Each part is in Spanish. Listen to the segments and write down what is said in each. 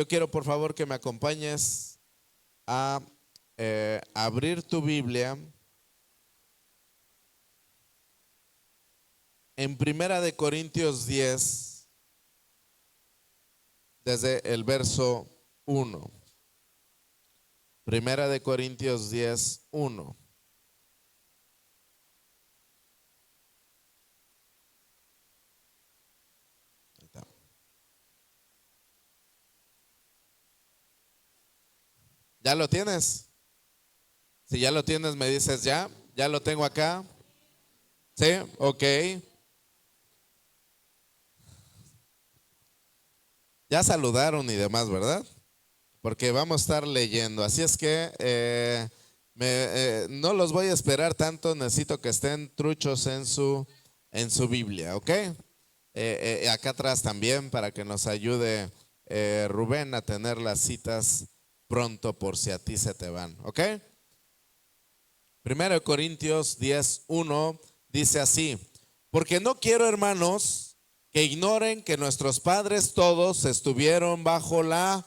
Yo quiero por favor que me acompañes a abrir tu Biblia en Primera de Corintios 10, desde el verso 1. Primera de Corintios 10, 1. ¿Ya lo tienes? Si ya lo tienes, me dices ya lo tengo acá. ¿Sí? Ok. Ya saludaron y demás, ¿verdad? Porque vamos a estar leyendo. Así es que no los voy a esperar tanto, necesito que estén truchos en su Biblia, ¿ok? Acá atrás también para que nos ayude Rubén a tener las citas pronto por si a ti se te van, ¿ok? Primero de Corintios 10:1 dice así: porque no quiero, hermanos, que ignoren que nuestros padres todos estuvieron bajo la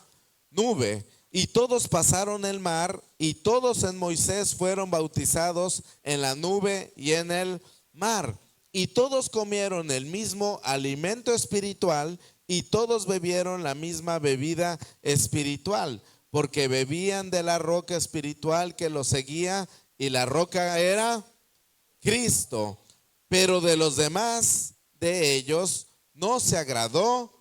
nube y todos pasaron el mar y todos en Moisés fueron bautizados en la nube y en el mar y todos comieron el mismo alimento espiritual y todos bebieron la misma bebida espiritual, porque bebían de la roca espiritual que los seguía, y la roca era Cristo. Pero de los demás de ellos no se agradó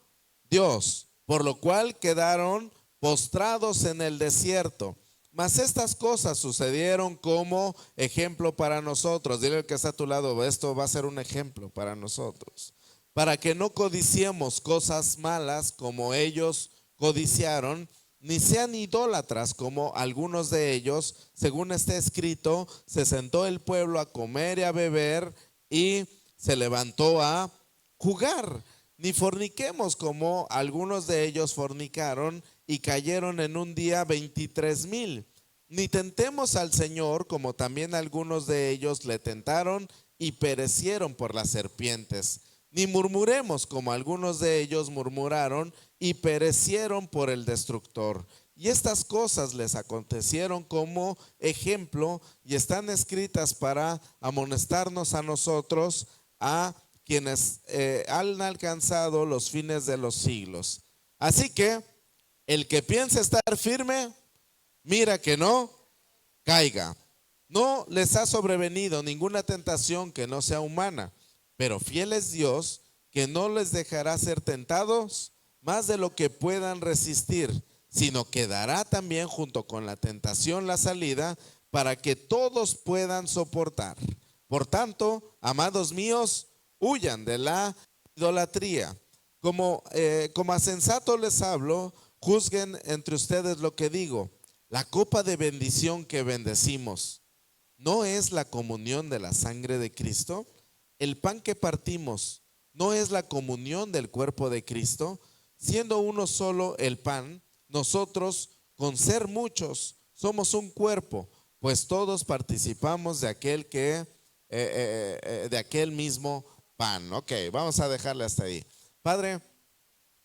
Dios, por lo cual quedaron postrados en el desierto. Mas estas cosas sucedieron como ejemplo para nosotros. Dile al que está a tu lado: esto va a ser un ejemplo para nosotros, para que no codiciemos cosas malas como ellos codiciaron, ni sean idólatras como algunos de ellos. Según está escrito, se sentó el pueblo a comer y a beber y se levantó a jugar. Ni forniquemos como algunos de ellos fornicaron y cayeron en un día 23,000. Ni tentemos al Señor como también algunos de ellos le tentaron y perecieron por las serpientes. Ni murmuremos como algunos de ellos murmuraron y perecieron por el destructor. Y estas cosas les acontecieron como ejemplo y están escritas para amonestarnos a nosotros, a quienes han alcanzado los fines de los siglos. Así que el que piensa estar firme, mira que no caiga. No les ha sobrevenido ninguna tentación que no sea humana, pero fiel es Dios, que no les dejará ser tentados más de lo que puedan resistir, sino que dará también junto con la tentación la salida para que todos puedan soportar. Por tanto, amados míos, huyan de la idolatría. Como a sensato les hablo, juzguen entre ustedes lo que digo. La copa de bendición que bendecimos, ¿no es la comunión de la sangre de Cristo? El pan que partimos, ¿no es la comunión del cuerpo de Cristo? Siendo uno solo el pan, nosotros, con ser muchos, somos un cuerpo, pues todos participamos de aquel mismo pan. Ok, vamos a dejarle hasta ahí. Padre,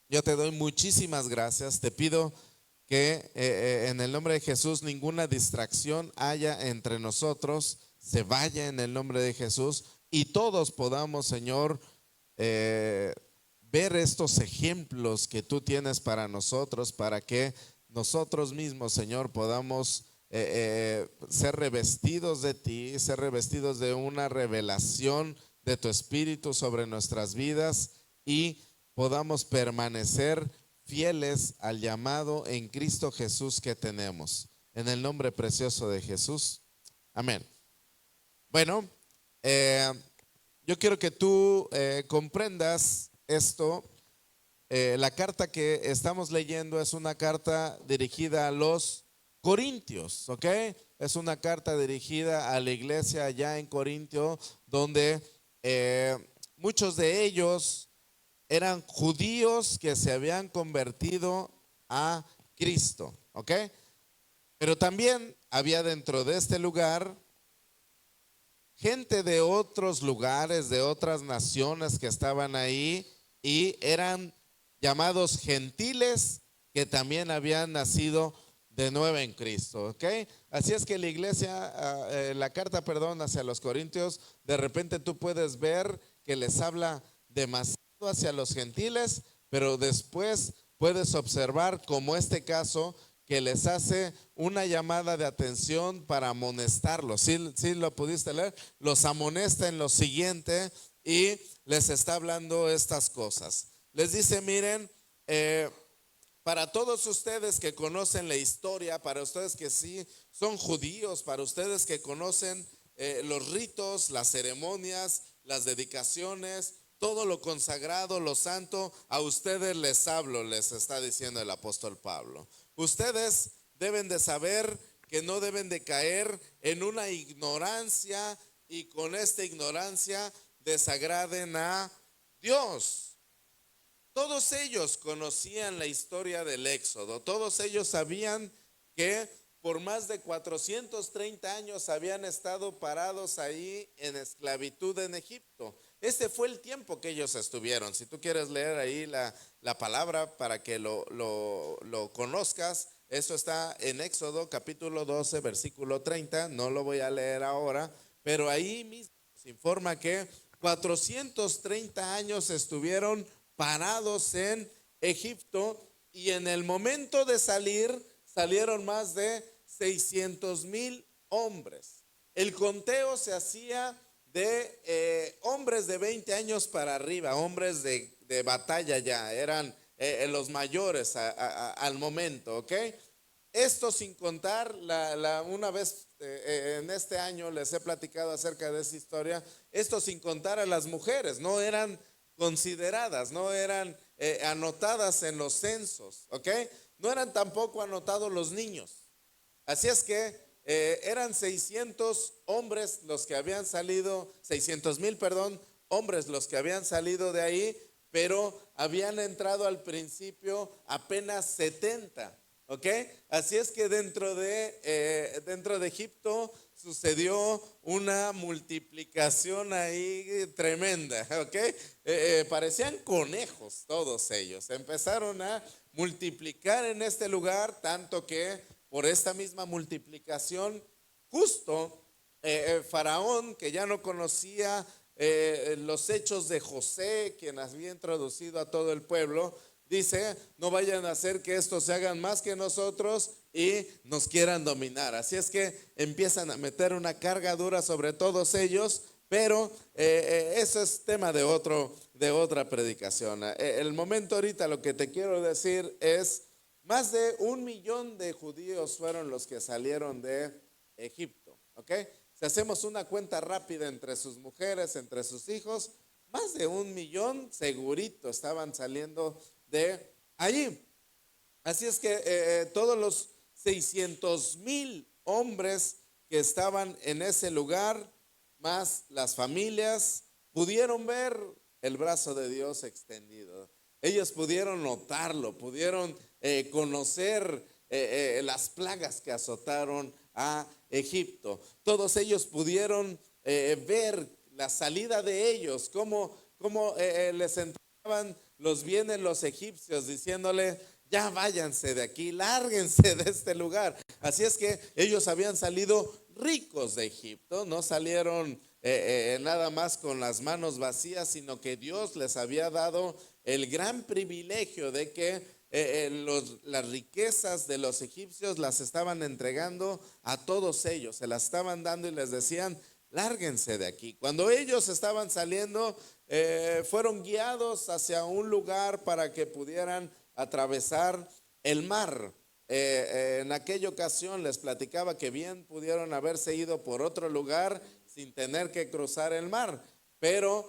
yo te doy muchísimas gracias. Te pido que en el nombre de Jesús ninguna distracción haya entre nosotros, se vaya en el nombre de Jesús y todos podamos, Señor, ver estos ejemplos que tú tienes para nosotros, para que nosotros mismos, Señor, podamos ser revestidos de ti, ser revestidos de una revelación de tu Espíritu sobre nuestras vidas y podamos permanecer fieles al llamado en Cristo Jesús que tenemos. En el nombre precioso de Jesús. Amén. Bueno, yo quiero que tú comprendas esto. La carta que estamos leyendo es una carta dirigida a los Corintios, ¿ok? Es una carta dirigida a la iglesia allá en Corintio, donde muchos de ellos eran judíos que se habían convertido a Cristo, ¿ok? Pero también había dentro de este lugar gente de otros lugares, de otras naciones que estaban ahí y eran llamados gentiles que también habían nacido de nuevo en Cristo, ¿ok? Así es que la iglesia, la carta, perdón, hacia los Corintios, de repente tú puedes ver que les habla demasiado hacia los gentiles, pero después puedes observar como este caso que les hace una llamada de atención para amonestarlos. ¿Sí lo pudiste leer? Los amonesta en lo siguiente y les está hablando estas cosas. Les dice, miren, para todos ustedes que conocen la historia, para ustedes que sí son judíos, para ustedes que conocen los ritos, las ceremonias, las dedicaciones, todo lo consagrado, lo santo, a ustedes les hablo, les está diciendo el apóstol Pablo. Ustedes deben de saber que no deben de caer en una ignorancia y con esta ignorancia desagraden a Dios. Todos ellos conocían la historia del Éxodo, todos ellos sabían que por más de 430 años habían estado parados ahí en esclavitud en Egipto. Ese fue el tiempo que ellos estuvieron. Si tú quieres leer ahí la palabra para que lo conozcas, eso está en Éxodo capítulo 12, versículo 30, no lo voy a leer ahora, pero ahí mismo se informa que 430 años estuvieron parados en Egipto y en el momento de salir, salieron más de 600,000 hombres. El conteo se hacía de hombres de 20 años para arriba, hombres de batalla ya, eran los mayores al momento, ¿ok? Esto sin contar, una vez en este año les he platicado acerca de esa historia, esto sin contar a las mujeres, no eran consideradas, no eran anotadas en los censos, ¿ok? No eran tampoco anotados los niños. Así es que eran 600 hombres los que habían salido, 600,000, perdón, hombres los que habían salido de ahí, pero habían entrado al principio apenas 70, ¿ok? Así es que dentro de Egipto sucedió una multiplicación ahí tremenda, ¿ok? Parecían conejos todos ellos. Empezaron a multiplicar en este lugar, tanto que por esta misma multiplicación, justo Faraón, que ya no conocía los hechos de José, quien había introducido a todo el pueblo, dice, no vayan a hacer que estos se hagan más que nosotros y nos quieran dominar. Así es que empiezan a meter una carga dura sobre todos ellos, pero eso es tema de otra predicación. El momento ahorita lo que te quiero decir es, más de 1,000,000 de judíos fueron los que salieron de Egipto, ¿ok? Si hacemos una cuenta rápida entre sus mujeres, entre sus hijos, más de 1,000,000 segurito estaban saliendo de allí. Así es que todos los 600,000 hombres que estaban en ese lugar, más las familias, pudieron ver el brazo de Dios extendido. Ellos pudieron notarlo, pudieron conocer las plagas que azotaron a Egipto. Todos ellos pudieron ver la salida de ellos, cómo les entraban los bienes los egipcios diciéndole, ya váyanse de aquí, lárguense de este lugar. Así es que ellos habían salido ricos de Egipto, no salieron nada más con las manos vacías, sino que Dios les había dado el gran privilegio de que las riquezas de los egipcios las estaban entregando a todos ellos, se las estaban dando y les decían, lárguense de aquí. Cuando ellos estaban saliendo, fueron guiados hacia un lugar para que pudieran atravesar el mar. En aquella ocasión les platicaba que bien pudieron haberse ido por otro lugar sin tener que cruzar el mar, pero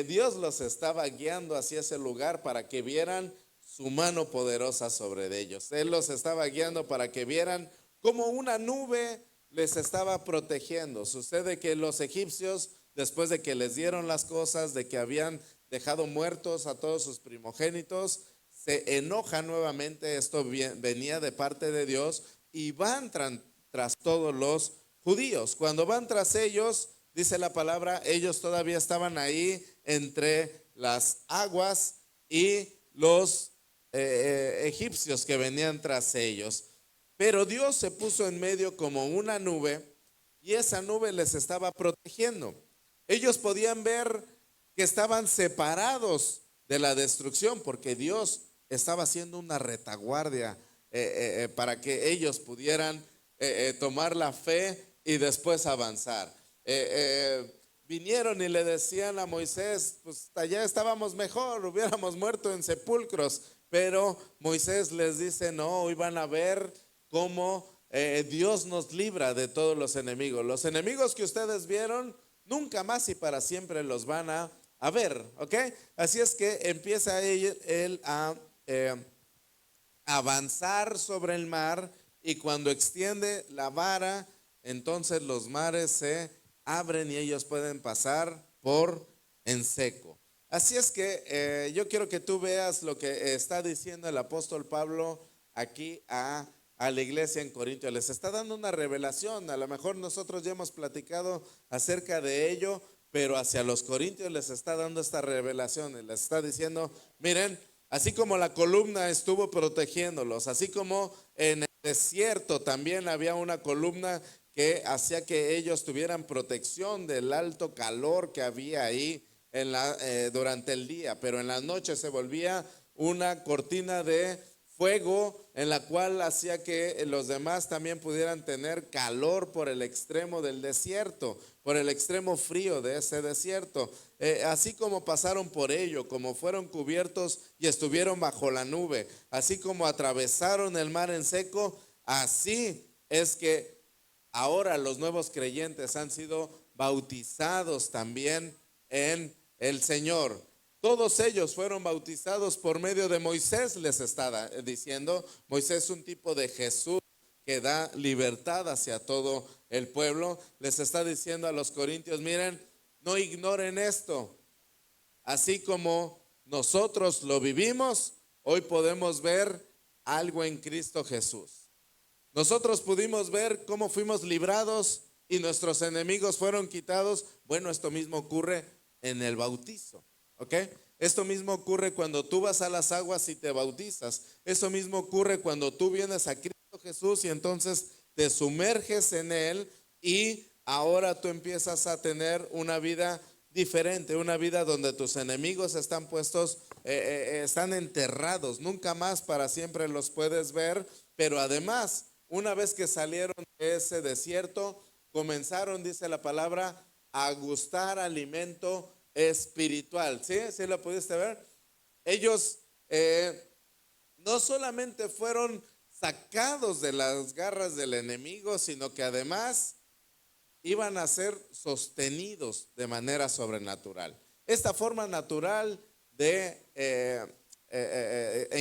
Dios los estaba guiando hacia ese lugar para que vieran su mano poderosa sobre ellos. Él los estaba guiando para que vieran cómo una nube les estaba protegiendo. Sucede que los egipcios, después de que les dieron las cosas, de que habían dejado muertos a todos sus primogénitos, se enojan nuevamente. Esto venía de parte de Dios y van tras todos los judíos. Cuando van tras ellos, dice la palabra, ellos todavía estaban ahí entre las aguas y los egipcios que venían tras ellos. Pero Dios se puso en medio como una nube y esa nube les estaba protegiendo. Ellos podían ver que estaban separados de la destrucción porque Dios estaba haciendo una retaguardia para que ellos pudieran tomar la fe y después avanzar. Vinieron y le decían a Moisés, pues allá estábamos mejor, hubiéramos muerto en sepulcros, pero Moisés les dice, no, hoy van a ver cómo Dios nos libra de todos los enemigos. Los enemigos que ustedes vieron, nunca más y para siempre los van a ver, ¿ok? Así es que empieza él a avanzar sobre el mar y cuando extiende la vara, entonces los mares se abren y ellos pueden pasar por en seco. Así es que yo quiero que tú veas lo que está diciendo el apóstol Pablo aquí a la iglesia en Corinto. Les está dando una revelación. A lo mejor nosotros ya hemos platicado acerca de ello, pero hacia los corintios les está dando esta revelación. Y les está diciendo, miren, así como la columna estuvo protegiéndolos, así como en el desierto también había una columna que hacía que ellos tuvieran protección del alto calor que había ahí durante el día, pero en la noche se volvía una cortina de fuego en la cual hacía que los demás también pudieran tener calor por el extremo del desierto, por el extremo frío de ese desierto. Así como pasaron por ello, como fueron cubiertos y estuvieron bajo la nube, así como atravesaron el mar en seco, así es que ahora los nuevos creyentes han sido bautizados también en el Señor. Todos ellos fueron bautizados por medio de Moisés, les está diciendo. Moisés es un tipo de Jesús que da libertad hacia todo el pueblo. Les está diciendo a los corintios, miren, no ignoren esto. Así como nosotros lo vivimos, hoy podemos ver algo en Cristo Jesús. Nosotros pudimos ver cómo fuimos librados y nuestros enemigos fueron quitados. Bueno, esto mismo ocurre en el bautizo, ¿ok? Esto mismo ocurre cuando tú vas a las aguas y te bautizas. Esto mismo ocurre cuando tú vienes a Cristo Jesús y entonces te sumerges en Él y ahora tú empiezas a tener una vida diferente, una vida donde tus enemigos están puestos, están enterrados, nunca más para siempre los puedes ver, pero además, una vez que salieron de ese desierto, comenzaron, dice la palabra, a gustar alimento espiritual. ¿Sí? ¿Sí lo pudiste ver? Ellos no solamente fueron sacados de las garras del enemigo, sino que además iban a ser sostenidos de manera sobrenatural. Esta forma natural en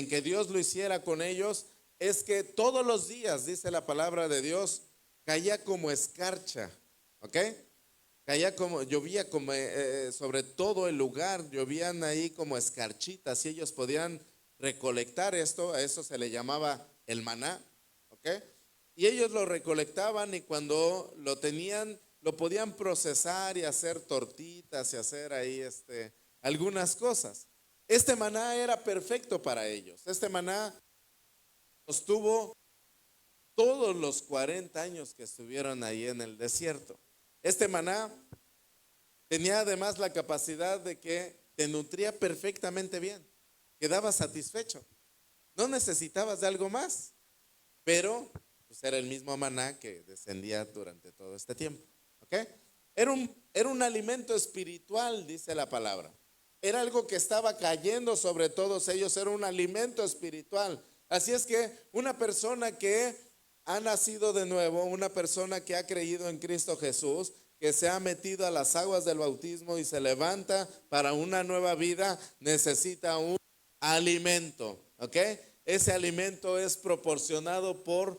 que Dios lo hiciera con ellos es que todos los días, dice la palabra de Dios, caía como escarcha, ¿ok? Llovía como sobre todo el lugar, llovían ahí como escarchitas y ellos podían recolectar esto, a eso se le llamaba el maná, ¿ok? Y ellos lo recolectaban y cuando lo tenían, lo podían procesar y hacer tortitas y hacer ahí algunas cosas. Este maná era perfecto para ellos. Este maná sostuvo todos los 40 años que estuvieron ahí en el desierto. Este maná tenía además la capacidad de que te nutría perfectamente bien, quedabas satisfecho, no necesitabas de algo más, pero pues era el mismo maná que descendía durante todo este tiempo, ¿ok? Era un alimento espiritual, dice la palabra. Era algo que estaba cayendo sobre todos ellos, era un alimento espiritual. Así es que una persona que ha nacido de nuevo, una persona que ha creído en Cristo Jesús, que se ha metido a las aguas del bautismo y se levanta para una nueva vida, necesita un alimento, ¿ok? Ese alimento es proporcionado por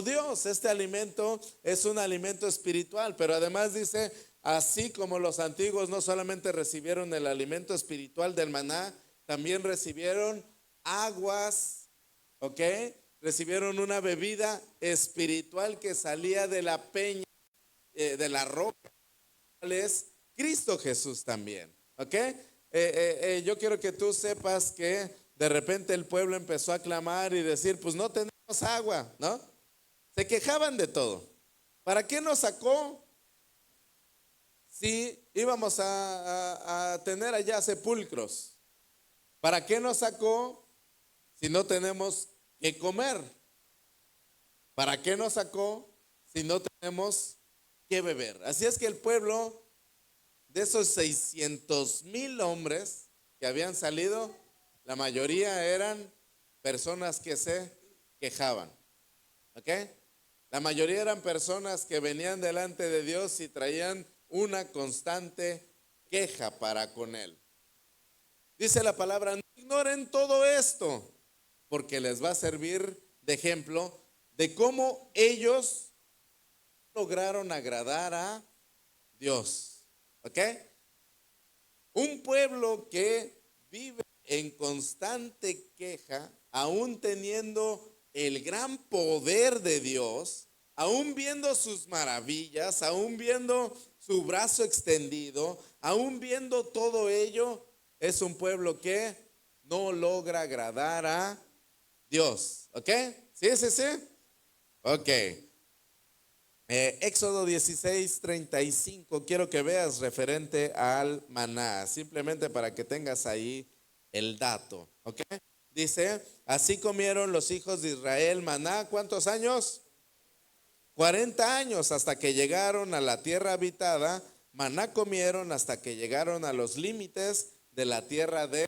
Dios. Este alimento es un alimento espiritual, pero además dice, así como los antiguos no solamente recibieron el alimento espiritual del maná, también recibieron aguas, ¿ok? Recibieron una bebida espiritual que salía de la peña, de la roca, es Cristo Jesús también, ¿ok? Yo quiero que tú sepas que de repente el pueblo empezó a clamar y decir, pues no tenemos agua, ¿no? Se quejaban de todo. ¿Para qué nos sacó si íbamos a tener allá sepulcros? ¿Para qué nos sacó si no tenemos que comer? ¿Para qué nos sacó si no tenemos que beber? Así es que el pueblo, de esos 600,000 hombres que habían salido, la mayoría eran personas que se quejaban. ¿Ok? La mayoría eran personas que venían delante de Dios y traían una constante queja para con Él. Dice la palabra, no ignoren todo esto, porque les va a servir de ejemplo de cómo ellos lograron agradar a Dios. ¿Ok? Un pueblo que vive en constante queja, aún teniendo el gran poder de Dios, aún viendo sus maravillas, aún viendo su brazo extendido, aún viendo todo ello, es un pueblo que no logra agradar a Dios. ¿Ok? ¿Sí, sí, sí? Ok. Éxodo 16:35, quiero que veas referente al maná, simplemente para que tengas ahí el dato, ¿ok? Dice, así comieron los hijos de Israel maná, ¿cuántos años? 40 años hasta que llegaron a la tierra habitada, maná comieron hasta que llegaron a los límites de la tierra de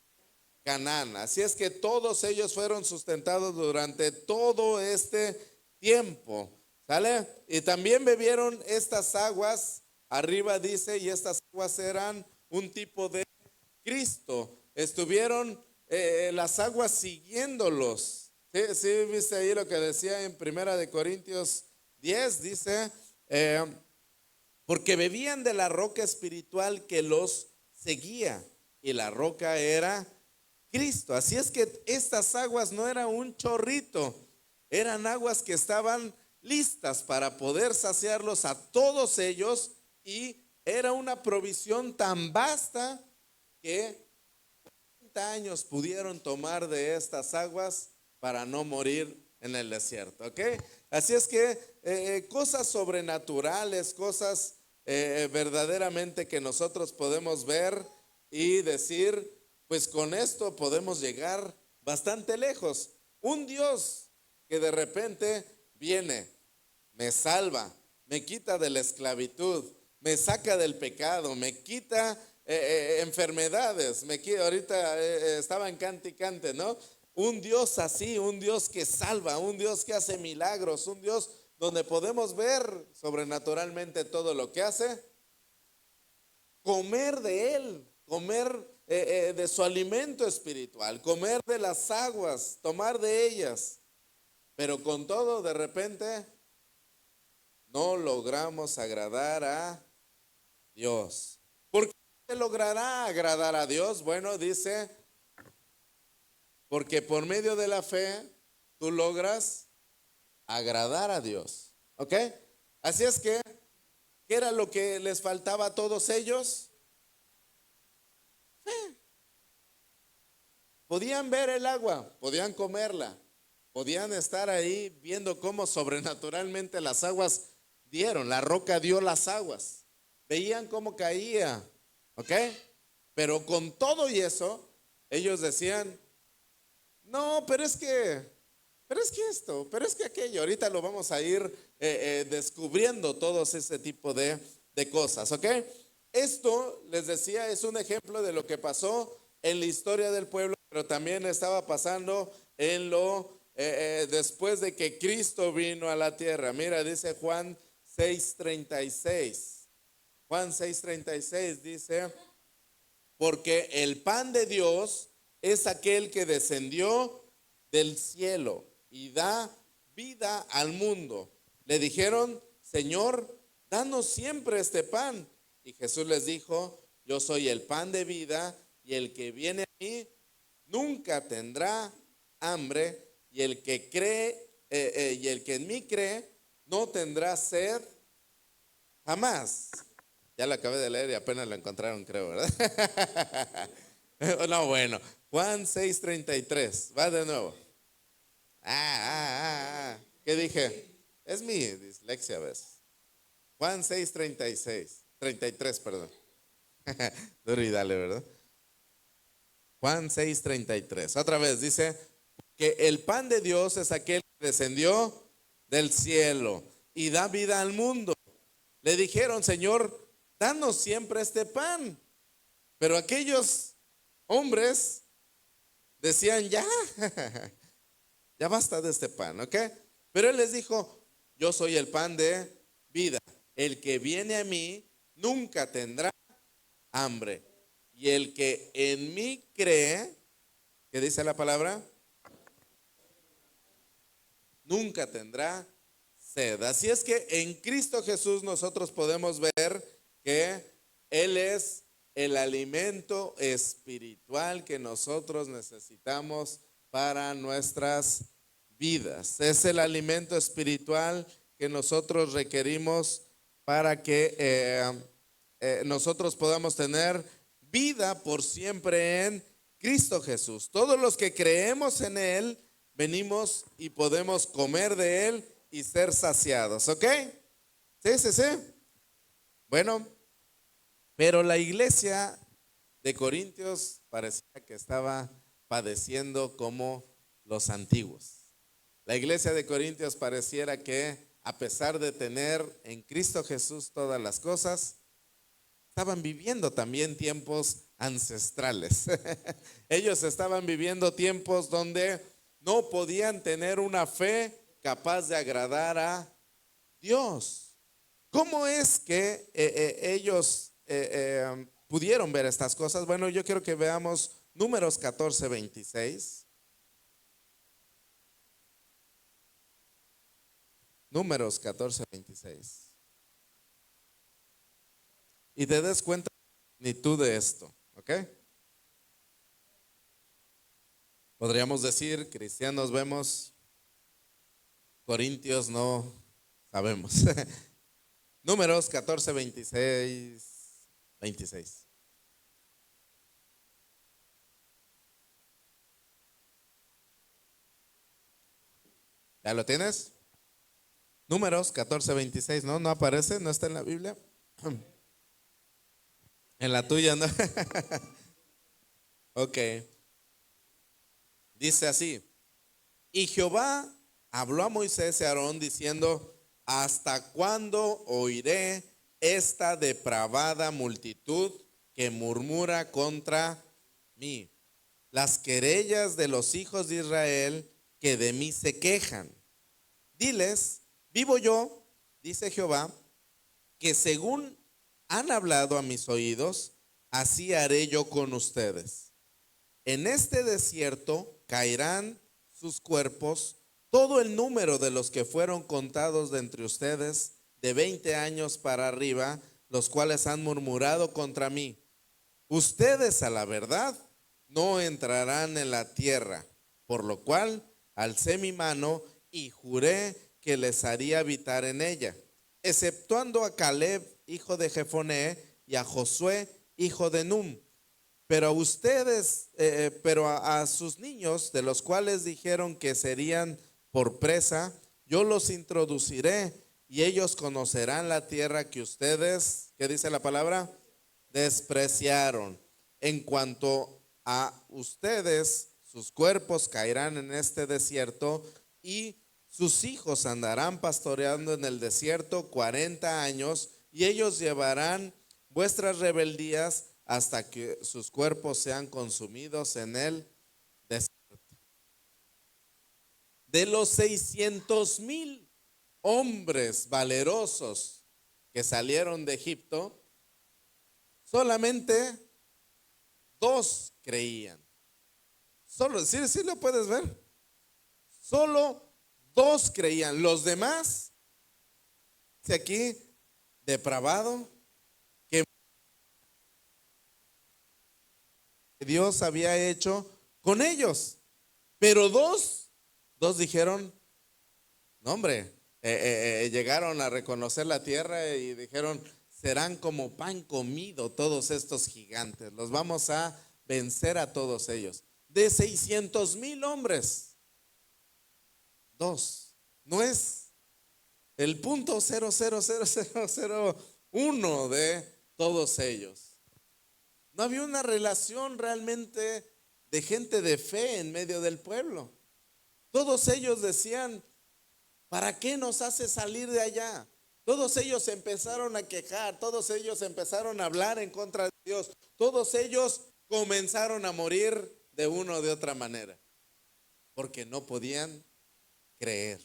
Canaán. Así es que todos ellos fueron sustentados durante todo este tiempo. ¿Sale? Y también bebieron estas aguas, arriba dice, y estas aguas eran un tipo de Cristo. Estuvieron las aguas siguiéndolos. ¿Sí? ¿Sí viste ahí lo que decía en Primera de Corintios 10? Dice, porque bebían de la roca espiritual que los seguía, y la roca era Cristo. Así es que estas aguas no eran un chorrito, eran aguas que estaban listas para poder saciarlos a todos ellos, y era una provisión tan vasta que 30 años pudieron tomar de estas aguas para no morir en el desierto. ¿Ok? Así es que cosas sobrenaturales, cosas verdaderamente que nosotros podemos ver y decir, pues con esto podemos llegar bastante lejos. Un Dios que de repente viene, me salva, me quita de la esclavitud, me saca del pecado, me quita enfermedades, me quita, ahorita estaba en cante y cante, ¿no? Un Dios así, un Dios que salva, un Dios que hace milagros, un Dios donde podemos ver sobrenaturalmente todo lo que hace, comer de Él, comer de su alimento espiritual, comer de las aguas, tomar de ellas, pero con todo de repente no logramos agradar a Dios. ¿Por qué se logrará agradar a Dios? Bueno, dice, porque por medio de la fe tú logras agradar a Dios. ¿Ok? Así es que, ¿qué era lo que les faltaba a todos ellos? Fe. Podían ver el agua, podían comerla, podían estar ahí viendo cómo sobrenaturalmente las aguas dieron, la roca dio las aguas, veían cómo caía, ¿ok? Pero con todo y eso, ellos decían, no, pero es que esto, pero es que aquello, ahorita lo vamos a ir descubriendo todos ese tipo de cosas, ¿ok? Esto, les decía, es un ejemplo de lo que pasó en la historia del pueblo, pero también estaba pasando en después de que Cristo vino a la tierra. Mira, dice Juan 6:36. Juan 6:36 dice, porque el pan de Dios es aquel que descendió del cielo y da vida al mundo. Le dijeron, Señor, danos siempre este pan. Y Jesús les dijo, yo soy el pan de vida, y el que viene a mí nunca tendrá hambre, y el que cree y el que en mí cree no tendrá sed jamás. Ya lo acabé de leer y apenas lo encontraron, creo, ¿verdad? No, bueno, Juan 6:33. Va de nuevo. ¿Qué dije? Es mi dislexia a veces. Juan 6:36. 33, perdón. Duro y dale, ¿verdad? Juan 6:33. Otra vez dice que el pan de Dios es aquel que descendió del cielo y da vida al mundo. Le dijeron, Señor, danos siempre este pan. Pero aquellos hombres decían, ya, ya basta de este pan, ¿ok? Pero él les dijo, yo soy el pan de vida. El que viene a mí nunca tendrá hambre. Y el que en mí cree, ¿qué dice la palabra? Nunca tendrá sed. Así es que en Cristo Jesús nosotros podemos ver que Él es el alimento espiritual que nosotros necesitamos para nuestras vidas. Es el alimento espiritual que nosotros requerimos para que nosotros podamos tener vida por siempre en Cristo Jesús. Todos los que creemos en Él, venimos y podemos comer de Él y ser saciados, ¿ok? Sí. Bueno, pero la iglesia de Corintios parecía que estaba padeciendo como los antiguos. La iglesia de Corintios pareciera que, a pesar de tener en Cristo Jesús todas las cosas, estaban viviendo también tiempos ancestrales. Ellos estaban viviendo tiempos donde no podían tener una fe capaz de agradar a Dios. ¿Cómo es que ellos pudieron ver estas cosas? Bueno, yo quiero que veamos Números 14:26. Números 14:26. Y te des cuenta ni tú de esto, ¿ok? Podríamos decir, cristianos vemos, corintios no sabemos. Números 14:26. ¿Ya lo tienes? Números 14:26, ¿no? ¿No aparece? ¿No está en la Biblia? En la tuya, ¿no? Ok. Dice así: y Jehová habló a Moisés y a Aarón diciendo: ¿hasta cuándo oiré esta depravada multitud que murmura contra mí? Las querellas de los hijos de Israel que de mí se quejan. Diles, vivo yo, dice Jehová, que según han hablado a mis oídos, así haré yo con ustedes. En este desierto caerán sus cuerpos, todo el número de los que fueron contados de entre ustedes, de 20 años para arriba, los cuales han murmurado contra mí. Ustedes a la verdad no entrarán en la tierra, por lo cual alcé mi mano y juré que les haría habitar en ella, exceptuando a Caleb, hijo de Jefoné, y a Josué, hijo de Num. Pero a ustedes, a sus niños, de los cuales dijeron que serían por presa, yo los introduciré y ellos conocerán la tierra que ustedes, ¿qué dice la palabra? Despreciaron. En cuanto a ustedes, sus cuerpos caerán en este desierto y sus hijos andarán pastoreando en el desierto 40 años y ellos llevarán vuestras rebeldías hasta que sus cuerpos sean consumidos en el desierto. De los 600,000 hombres valerosos que salieron de Egipto, solamente 2 creían. Solo, sí lo puedes ver. Solo 2 creían. Los demás, dice aquí, depravado, que Dios había hecho con ellos. Pero dos dijeron, no hombre, llegaron a reconocer la tierra y dijeron, serán como pan comido todos estos gigantes, los vamos a vencer a todos ellos. de 600,000 hombres. Dos. No es el punto 0,00001 de todos ellos. No había una relación realmente de gente de fe en medio del pueblo. Todos ellos decían, ¿para qué nos hace salir de allá? Todos ellos empezaron a quejar, todos ellos empezaron a hablar en contra de Dios, todos ellos comenzaron a morir de una o de otra manera, porque no podían creer,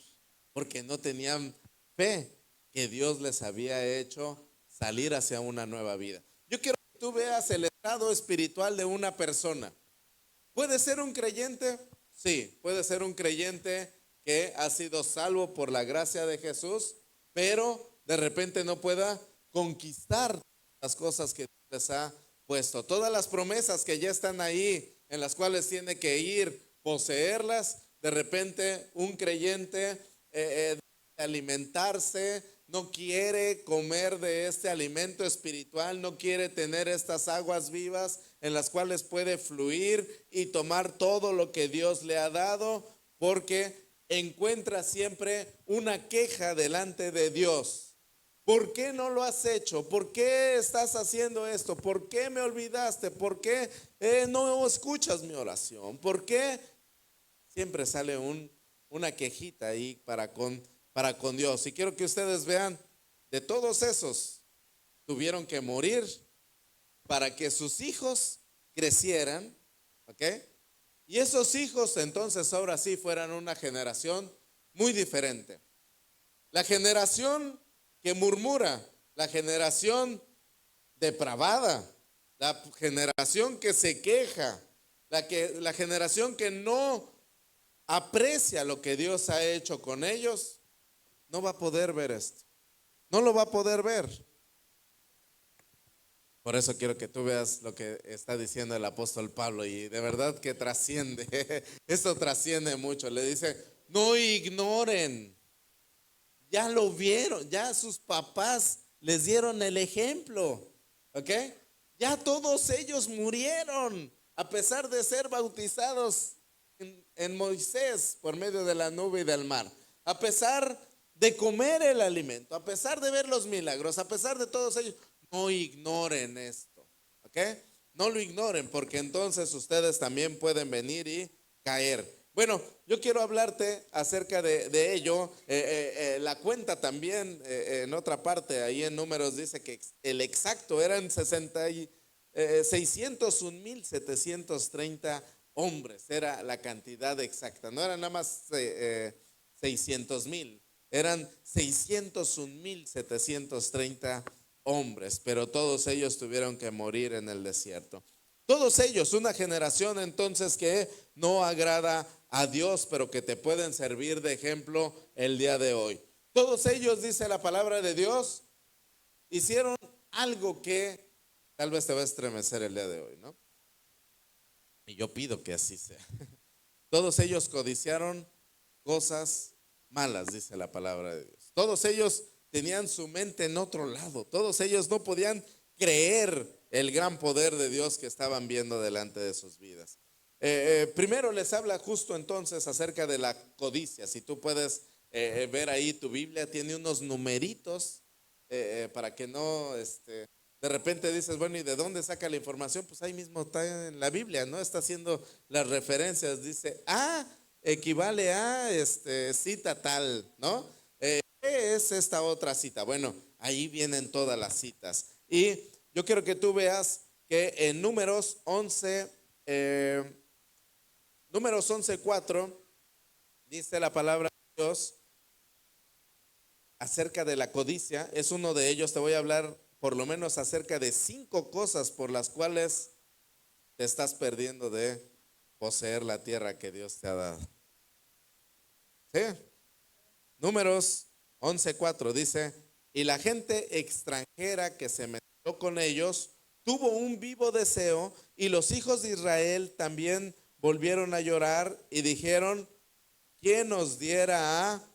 porque no tenían fe que Dios les había hecho salir hacia una nueva vida. Yo quiero que tú veas el estado espiritual de una persona. ¿Puede ser un creyente? Sí, puede ser un creyente que ha sido salvo por la gracia de Jesús, pero de repente no pueda conquistar las cosas que Dios les ha puesto. Todas las promesas que ya están ahí, en las cuales tiene que ir, poseerlas, de repente un creyente alimentarse, no quiere comer de este alimento espiritual, no quiere tener estas aguas vivas en las cuales puede fluir y tomar todo lo que Dios le ha dado, porque encuentra siempre una queja delante de Dios. ¿Por qué no lo has hecho? ¿Por qué estás haciendo esto? ¿Por qué me olvidaste? ¿Por qué no escuchas mi oración? ¿Por qué? Siempre sale una quejita ahí para con Dios. Y quiero que ustedes vean, de todos esos tuvieron que morir para que sus hijos crecieran, ¿ok? Y esos hijos entonces ahora sí fueran una generación muy diferente. La generación que murmura, la generación depravada, la generación que se queja, la generación que no aprecia lo que Dios ha hecho con ellos, no va a poder ver esto. No lo va a poder ver. Por eso quiero que tú veas lo que está diciendo el apóstol Pablo, y de verdad que trasciende. Esto trasciende mucho. Le dice, no ignoren. Ya lo vieron, ya sus papás les dieron el ejemplo, ¿ok? Ya todos ellos murieron, a pesar de ser bautizados en Moisés por medio de la nube y del mar, a pesar de comer el alimento, a pesar de ver los milagros, a pesar de todos ellos. No ignoren esto, ¿ok? No lo ignoren, porque entonces ustedes también pueden venir y caer. Bueno, yo quiero hablarte acerca de ello. La cuenta también, en otra parte, ahí en Números dice que el exacto eran 601,730 hombres, era la cantidad exacta. No eran nada más 600,000, eran 601,730 hombres, pero todos ellos tuvieron que morir en el desierto. Todos ellos, una generación entonces que no agrada a Dios, pero que te pueden servir de ejemplo el día de hoy. Todos ellos, dice la palabra de Dios, hicieron algo que tal vez te va a estremecer el día de hoy, ¿no? Y yo pido que así sea. Todos ellos codiciaron cosas malas, dice la palabra de Dios. Todos ellos tenían su mente en otro lado. Todos ellos no podían creer el gran poder de Dios que estaban viendo delante de sus vidas. Primero les habla justo entonces acerca de la codicia. Si tú puedes ver ahí tu Biblia, tiene unos numeritos para que no, de repente dices, bueno, ¿y de dónde saca la información? Pues ahí mismo está en la Biblia, ¿no? Está haciendo las referencias. Dice, equivale a cita tal, ¿no? ¿Qué es esta otra cita? Bueno, ahí vienen todas las citas. Y yo quiero que tú veas que en Números 11:4 dice la palabra de Dios acerca de la codicia. Es uno de ellos. Te voy a hablar por lo menos acerca de 5 cosas por las cuales te estás perdiendo de poseer la tierra que Dios te ha dado. ¿Sí? Números 11:4 dice, y la gente extranjera que se metió con ellos tuvo un vivo deseo, y los hijos de Israel también volvieron a llorar y dijeron, ¿quién nos diera a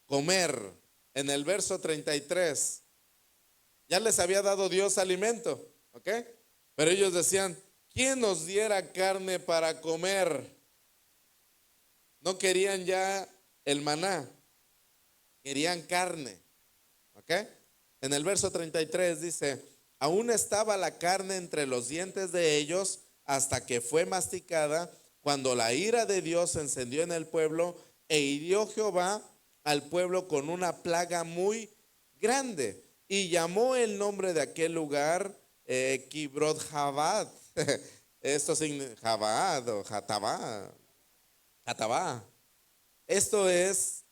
comer? En el verso 33, ya les había dado Dios alimento, ¿ok? Pero ellos decían, ¿quién nos diera carne para comer? No querían ya el maná, querían carne. ¿Ok? En el verso 33 dice, aún estaba la carne entre los dientes de ellos hasta que fue masticada, cuando la ira de Dios se encendió en el pueblo e hirió Jehová al pueblo con una plaga muy grande. Y llamó el nombre de aquel lugar Kibrot Jabad. Esto significa Jabad o Jatabá. Jatabá. Esto es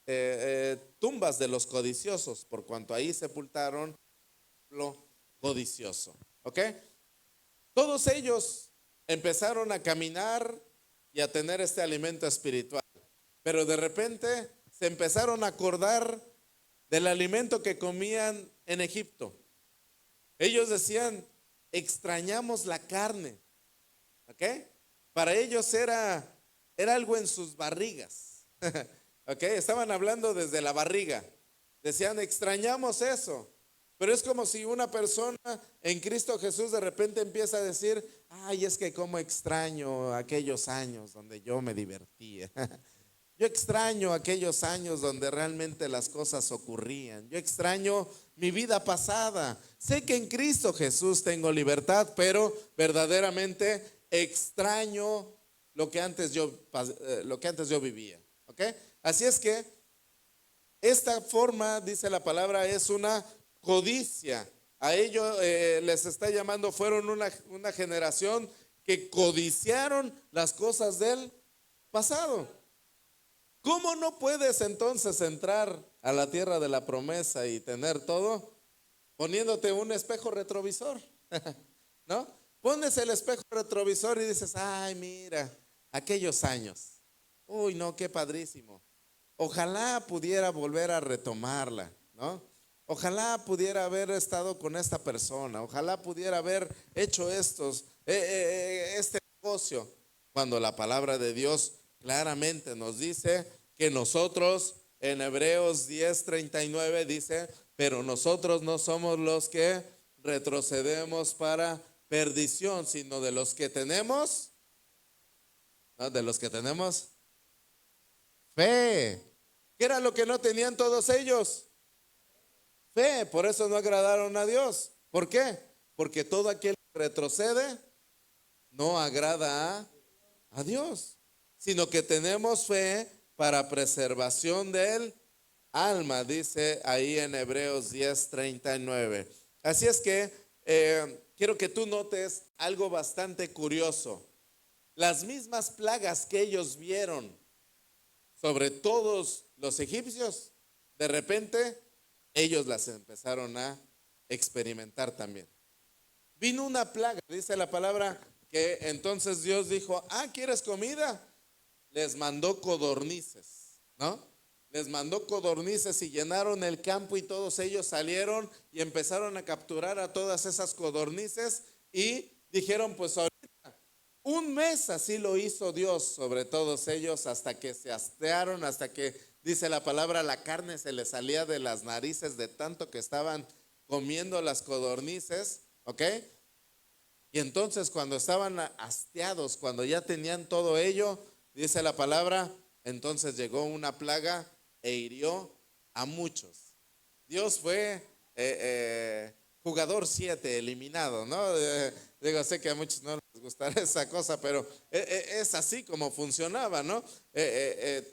tumbas de los codiciosos, por cuanto ahí sepultaron lo codicioso. ¿Ok? Todos ellos empezaron a caminar y a tener este alimento espiritual, pero de repente se empezaron a acordar del alimento que comían en Egipto. Ellos decían, extrañamos la carne. ¿Ok? Para ellos era algo en sus barrigas. ¿Ok? Estaban hablando desde la barriga. Decían, extrañamos eso. Pero es como si una persona en Cristo Jesús de repente empieza a decir, ay, es que cómo extraño aquellos años donde yo me divertía. Yo extraño aquellos años donde realmente las cosas ocurrían. Yo extraño mi vida pasada. Sé que en Cristo Jesús tengo libertad, pero verdaderamente extraño lo que antes yo vivía. ¿Ok? Así es que esta forma, dice la palabra, es una codicia. A ellos les está llamando, fueron una generación que codiciaron las cosas del pasado. ¿Cómo no puedes entonces entrar a la tierra de la promesa y tener todo poniéndote un espejo retrovisor? ¿No? Pones el espejo retrovisor y dices, ay, mira, aquellos años. Uy, no, qué padrísimo. Ojalá pudiera volver a retomarla, ¿no? Ojalá pudiera haber estado con esta persona. Ojalá pudiera haber hecho este negocio. Cuando la palabra de Dios claramente nos dice que nosotros, en Hebreos 10:39 dice, pero nosotros no somos los que retrocedemos para perdición, sino de los que tenemos, ¿no? De los que tenemos fe. ¿Qué era lo que no tenían todos ellos? Fe. Por eso no agradaron a Dios. ¿Por qué? Porque todo aquel que retrocede no agrada a Dios, sino que tenemos fe para preservación del alma, dice ahí en Hebreos 10:39. Así es que quiero que tú notes algo bastante curioso. Las mismas plagas que ellos vieron sobre todos los egipcios, de repente ellos las empezaron a experimentar también. Vino una plaga, dice la palabra, que entonces Dios dijo, ¿quieres comida? Les mandó codornices, ¿no? Les mandó codornices y llenaron el campo y todos ellos salieron y empezaron a capturar a todas esas codornices y dijeron, pues ahorita, un mes así lo hizo Dios sobre todos ellos hasta que se hastearon, hasta que, dice la palabra, la carne se les salía de las narices de tanto que estaban comiendo las codornices, ¿ok? Y entonces cuando estaban hastiados, cuando ya tenían todo ello, dice la palabra, entonces llegó una plaga e hirió a muchos. Dios fue jugador 7 eliminado, ¿no? Digo, sé que a muchos no les gustará esa cosa, pero es así como funcionaba, ¿no?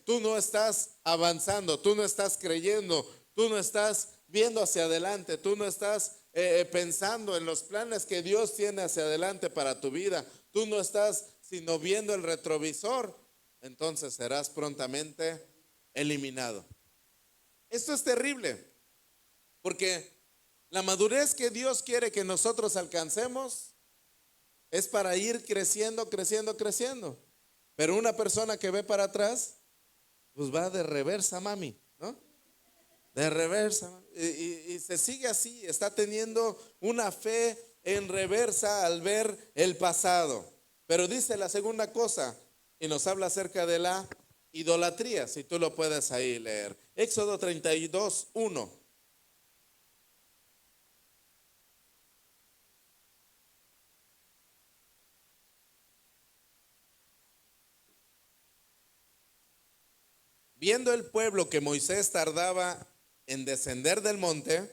Tú no estás avanzando, tú no estás creyendo, tú no estás viendo hacia adelante, tú no estás pensando en los planes que Dios tiene hacia adelante para tu vida, tú no estás sino viendo el retrovisor, entonces serás prontamente eliminado. Esto es terrible, porque la madurez que Dios quiere que nosotros alcancemos es para ir creciendo, creciendo, creciendo. Pero una persona que ve para atrás, pues va de reversa, mami, ¿no? De reversa. Y se sigue así, está teniendo una fe en reversa al ver el pasado. Pero dice la segunda cosa, y nos habla acerca de la idolatría, si tú lo puedes ahí leer. Éxodo 32:1. viendo el pueblo que Moisés tardaba en descender del monte,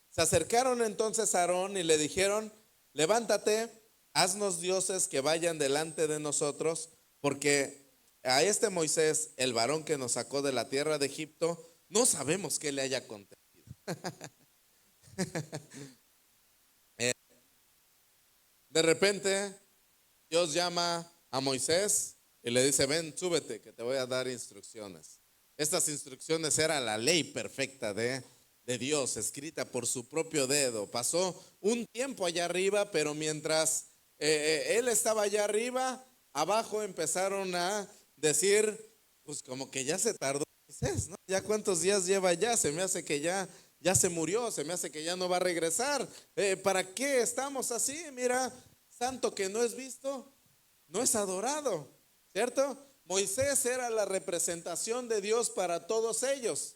se acercaron entonces a Aarón y le dijeron: levántate, haznos dioses que vayan delante de nosotros, porque a este Moisés, el varón que nos sacó de la tierra de Egipto, no sabemos qué le haya acontecido. De repente, Dios llama a Moisés y le dice: ven, súbete, que te voy a dar instrucciones. Estas instrucciones eran la ley perfecta de Dios, escrita por su propio dedo. Pasó un tiempo allá arriba, pero mientras él estaba allá arriba, abajo empezaron a decir, pues como que ya se tardó Moisés, ¿no? Ya cuántos días lleva ya, se me hace que ya se murió, se me hace que ya no va a regresar. ¿Para qué estamos así? Mira, santo que no es visto, no es adorado, ¿cierto? Moisés era la representación de Dios para todos ellos.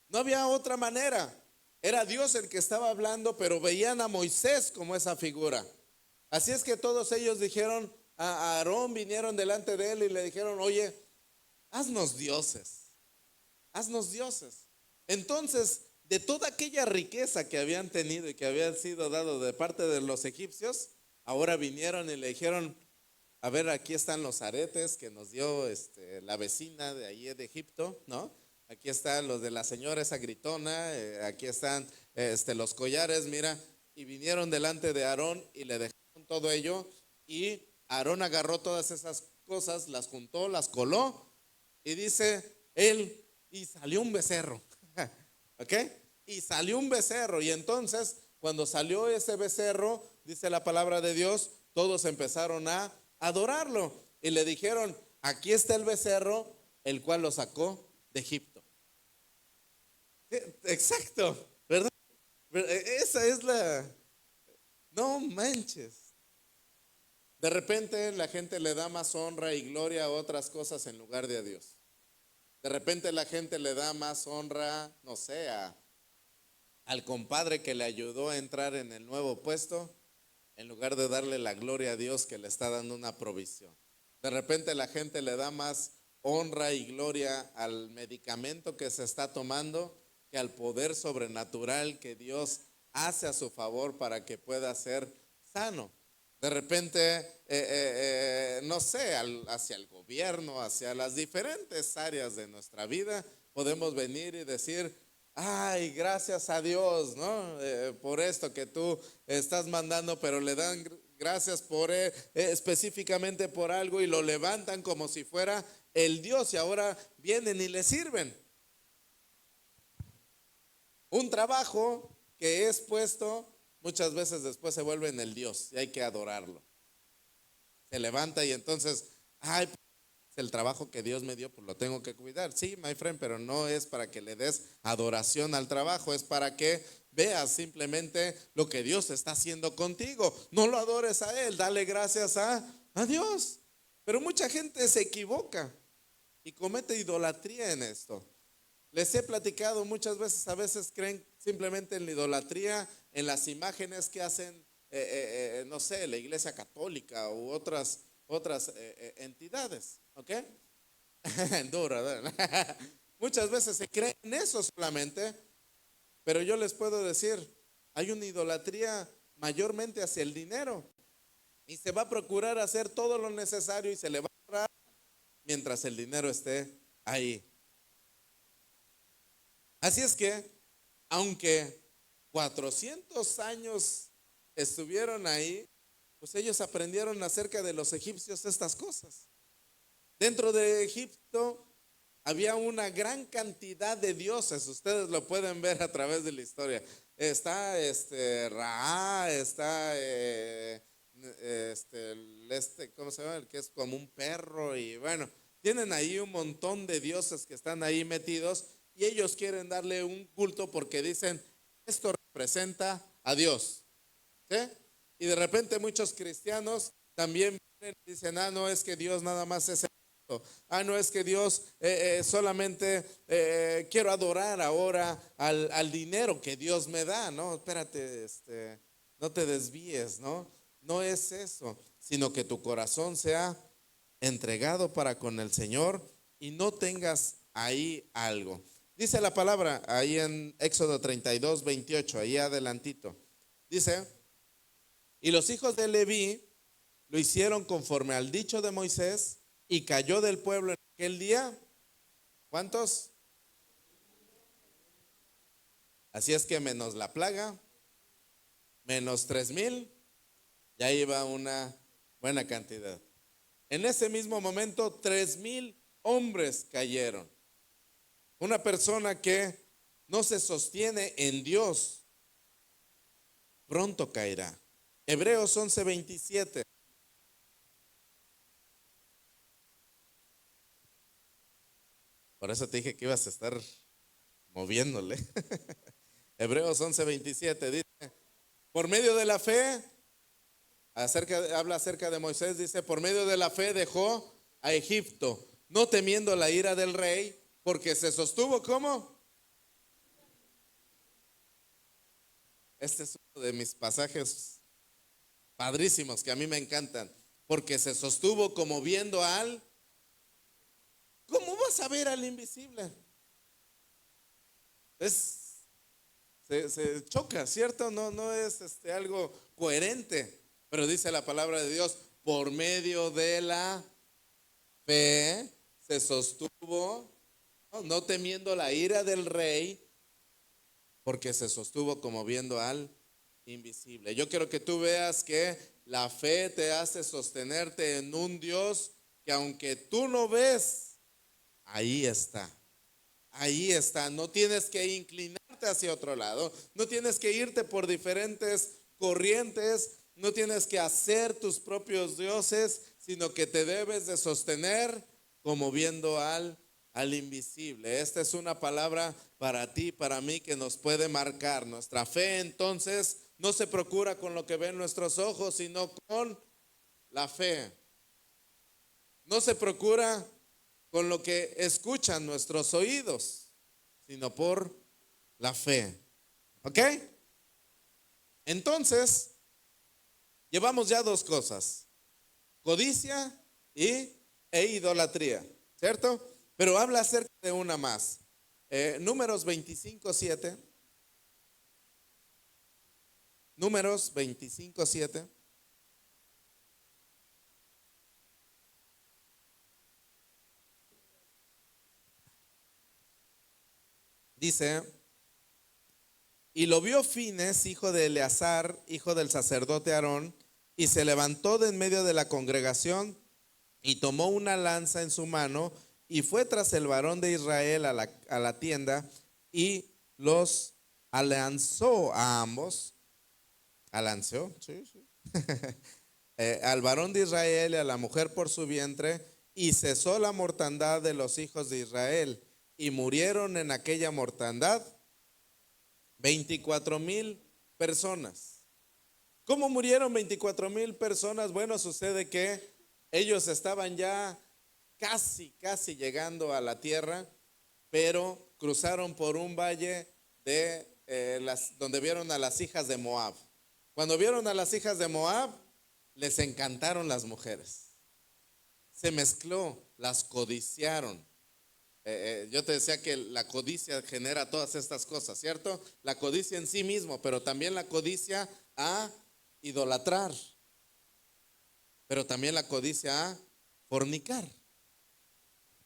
No había otra manera. Era Dios el que estaba hablando, pero veían a Moisés como esa figura. Así es que todos ellos dijeron a Aarón, vinieron delante de él y le dijeron: oye, haznos dioses, haznos dioses. Entonces, de toda aquella riqueza que habían tenido y que había sido dado de parte de los egipcios, ahora vinieron y le dijeron: a ver, aquí están los aretes que nos dio la vecina de ahí de Egipto, ¿no? Aquí están los de la señora esa gritona, aquí están los collares, mira. Y vinieron delante de Aarón y le dejaron todo ello. Y Aarón agarró todas esas cosas, las juntó, las coló. Y dice él, y salió un becerro. ¿Ok? Y salió un becerro. Y entonces, cuando salió ese becerro, dice la palabra de Dios, todos empezaron a adorarlo. Y le dijeron: aquí está el becerro, el cual lo sacó de Egipto. Exacto, ¿verdad? Esa es la... No manches. De repente la gente le da más honra y gloria a otras cosas en lugar de a Dios. De repente la gente le da más honra, no sé, al compadre que le ayudó a entrar en el nuevo puesto, en lugar de darle la gloria a Dios que le está dando una provisión. De repente la gente le da más honra y gloria al medicamento que se está tomando que al poder sobrenatural que Dios hace a su favor para que pueda ser sano. De repente, no sé, hacia el gobierno, hacia las diferentes áreas de nuestra vida, podemos venir y decir: ay, gracias a Dios, ¿no? Por esto que tú estás mandando, pero le dan gracias por específicamente por algo y lo levantan como si fuera el Dios y ahora vienen y le sirven. Un trabajo que es puesto muchas veces después se vuelve en el Dios y hay que adorarlo. Se levanta y entonces, ay, el trabajo que Dios me dio, pues lo tengo que cuidar. Sí, my friend, pero no es para que le des adoración al trabajo, es para que veas simplemente lo que Dios está haciendo contigo. No lo adores a Él, dale gracias a Dios. Pero mucha gente se equivoca y comete idolatría en esto. Les he platicado muchas veces, a veces creen simplemente en la idolatría, en las imágenes que hacen, no sé, la iglesia católica u otras entidades, ¿ok? Duro, ¿verdad? Muchas veces se cree en eso solamente, pero yo les puedo decir, hay una idolatría mayormente hacia el dinero y se va a procurar hacer todo lo necesario y se le va a dar mientras el dinero esté ahí. Así es que, aunque 400 años estuvieron ahí, pues ellos aprendieron acerca de los egipcios estas cosas. Dentro de Egipto había una gran cantidad de dioses, ustedes lo pueden ver a través de la historia. Está Ra, está ¿cómo se llama? El que es como un perro y bueno, tienen ahí un montón de dioses que están ahí metidos y ellos quieren darle un culto porque dicen, esto representa a Dios, ¿sí? Y de repente muchos cristianos también vienen y dicen, no es que Dios nada más es esto. No es que Dios solamente quiero adorar ahora al dinero que Dios me da. No, espérate, no te desvíes, ¿no? No es eso, sino que tu corazón sea entregado para con el Señor y no tengas ahí algo. Dice la palabra ahí en Éxodo 32, 28, ahí adelantito. Dice, y los hijos de Leví lo hicieron conforme al dicho de Moisés y cayó del pueblo en aquel día. ¿Cuántos? Así es que menos la plaga, menos 3,000, ya iba una buena cantidad. En ese mismo momento, 3,000 hombres cayeron. Una persona que no se sostiene en Dios, pronto caerá. Hebreos 11:27. Por eso te dije que ibas a estar moviéndole. Hebreos 11:27 dice, por medio de la fe, habla acerca de Moisés, dice, por medio de la fe dejó a Egipto, no temiendo la ira del rey, porque se sostuvo ¿cómo? Este es uno de mis pasajes padrísimos que a mí me encantan, porque se sostuvo como viendo al, ¿cómo vas a ver al invisible? Se choca, ¿cierto? No es algo coherente, pero dice la palabra de Dios, por medio de la fe se sostuvo, no temiendo la ira del rey, porque se sostuvo como viendo al invisible. Yo quiero que tú veas que la fe te hace sostenerte en un Dios que aunque tú no ves, ahí está. Ahí está, no tienes que inclinarte hacia otro lado, no tienes que irte por diferentes corrientes, no tienes que hacer tus propios dioses, sino que te debes de sostener como viendo al invisible. Esta es una palabra para ti, para mí, que nos puede marcar. Nuestra fe entonces no se procura con lo que ven nuestros ojos, sino con la fe. No se procura con lo que escuchan nuestros oídos, sino por la fe. ¿Ok? Entonces, llevamos ya dos cosas, codicia e idolatría, ¿cierto? Pero habla acerca de una más. Números 25:7. Números 25:7. Dice, y lo vio Fines, hijo de Eleazar, hijo del sacerdote Aarón, y se levantó de en medio de la congregación y tomó una lanza en su mano y fue tras el varón de Israel a la tienda y los alanzó a ambos. ¿Alanceó? Sí, sí. Al varón de Israel y a la mujer por su vientre, y cesó la mortandad de los hijos de Israel, y murieron en aquella mortandad 24,000 personas. ¿Cómo murieron 24,000 personas? Bueno, sucede que ellos estaban ya casi llegando a la tierra, pero cruzaron por un valle donde vieron a las hijas de Moab. Cuando vieron a las hijas de Moab, les encantaron las mujeres. Se mezcló, las codiciaron. Yo te decía que la codicia genera todas estas cosas, ¿cierto? La codicia en sí mismo, pero también la codicia a idolatrar, pero también la codicia a fornicar.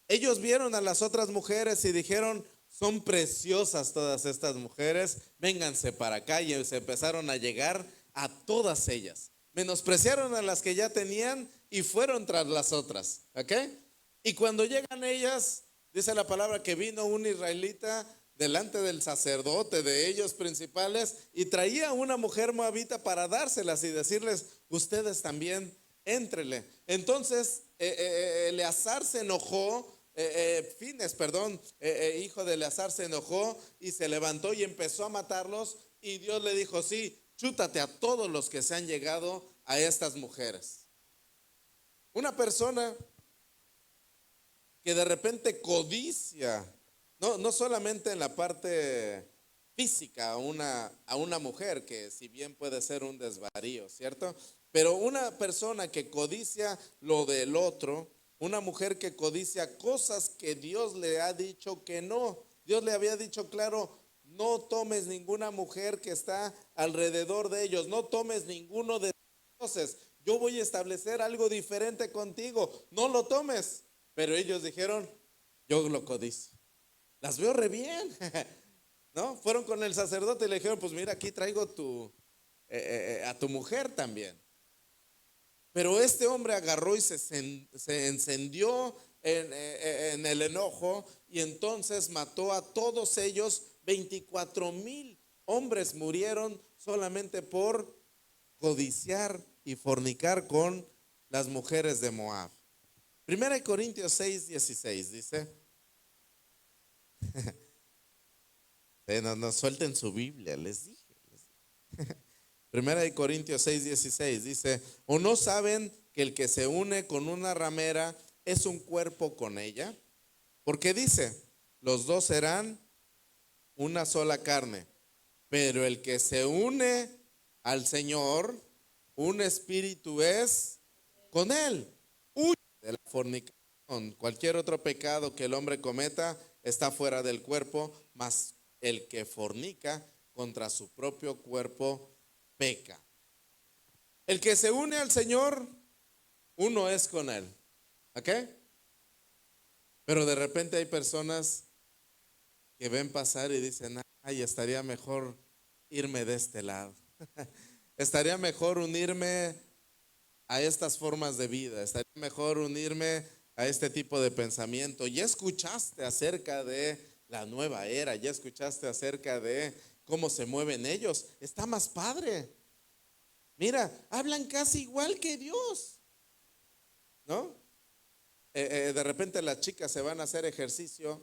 Ellos vieron a las otras mujeres y dijeron, son preciosas todas estas mujeres, vénganse para acá, y se empezaron a llegar a todas ellas. Menospreciaron a las que ya tenían y fueron tras las otras, ¿ok? Y cuando llegan ellas, dice la palabra que vino un israelita delante del sacerdote de ellos principales y traía una mujer moabita para dárselas y decirles, ustedes también éntrele. Entonces Eleazar se enojó, Fines, perdón, hijo de Eleazar se enojó y se levantó y empezó a matarlos, y Dios le dijo, sí, chútate a todos los que se han llegado a estas mujeres. Una persona que de repente codicia, no solamente en la parte física a una mujer, que si bien puede ser un desvarío, ¿cierto? Pero una persona que codicia lo del otro, Una mujer que codicia cosas que Dios le ha dicho que no. Dios le había dicho claro, no tomes ninguna mujer que está alrededor de ellos, no tomes ninguno de los dioses. Yo voy a establecer algo diferente contigo, no lo tomes. Pero ellos dijeron, yo lo codicio. Las veo re bien, ¿no? Fueron con el sacerdote y le dijeron, pues mira, aquí traigo a tu mujer también. Pero este hombre agarró y se encendió en el enojo y entonces mató a todos ellos. 24,000 hombres murieron solamente por codiciar y fornicar con las mujeres de Moab. Primera de Corintios 6:16 dice, no suelten su Biblia, les dije. Primera de Corintios 6:16 dice, ¿o no saben que el que se une con una ramera es un cuerpo con ella? Porque dice, los dos serán una sola carne, pero el que se une al Señor, un espíritu es con él. Huye de la fornicación. Cualquier otro pecado que el hombre cometa está fuera del cuerpo, mas el que fornica contra su propio cuerpo peca. El que se une al Señor, uno es con él. ¿Ok? Pero de repente hay personas que ven pasar y dicen, ay, estaría mejor irme de este lado. Estaría mejor unirme a estas formas de vida. Estaría mejor unirme a este tipo de pensamiento. Ya escuchaste acerca de la nueva era, ya escuchaste acerca de cómo se mueven ellos. Está más padre. Mira, hablan casi igual que Dios, ¿no? De repente las chicas se van a hacer ejercicio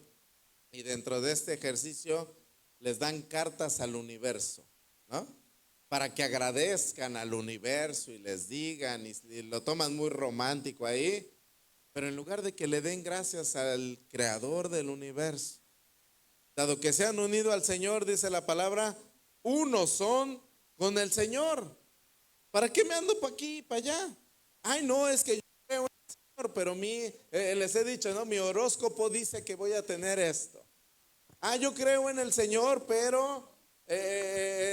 y dentro de este ejercicio les dan cartas al universo, ¿no? Para que agradezcan al universo y les digan, y lo toman muy romántico ahí, pero en lugar de que le den gracias al creador del universo, dado que se han unido al Señor, dice la palabra, unos son con el Señor. ¿Para qué me ando para aquí y para allá? Ay, no, es que yo creo en el Señor, pero les he dicho, ¿no? Mi horóscopo dice que voy a tener esto. Ah, yo creo en el Señor, pero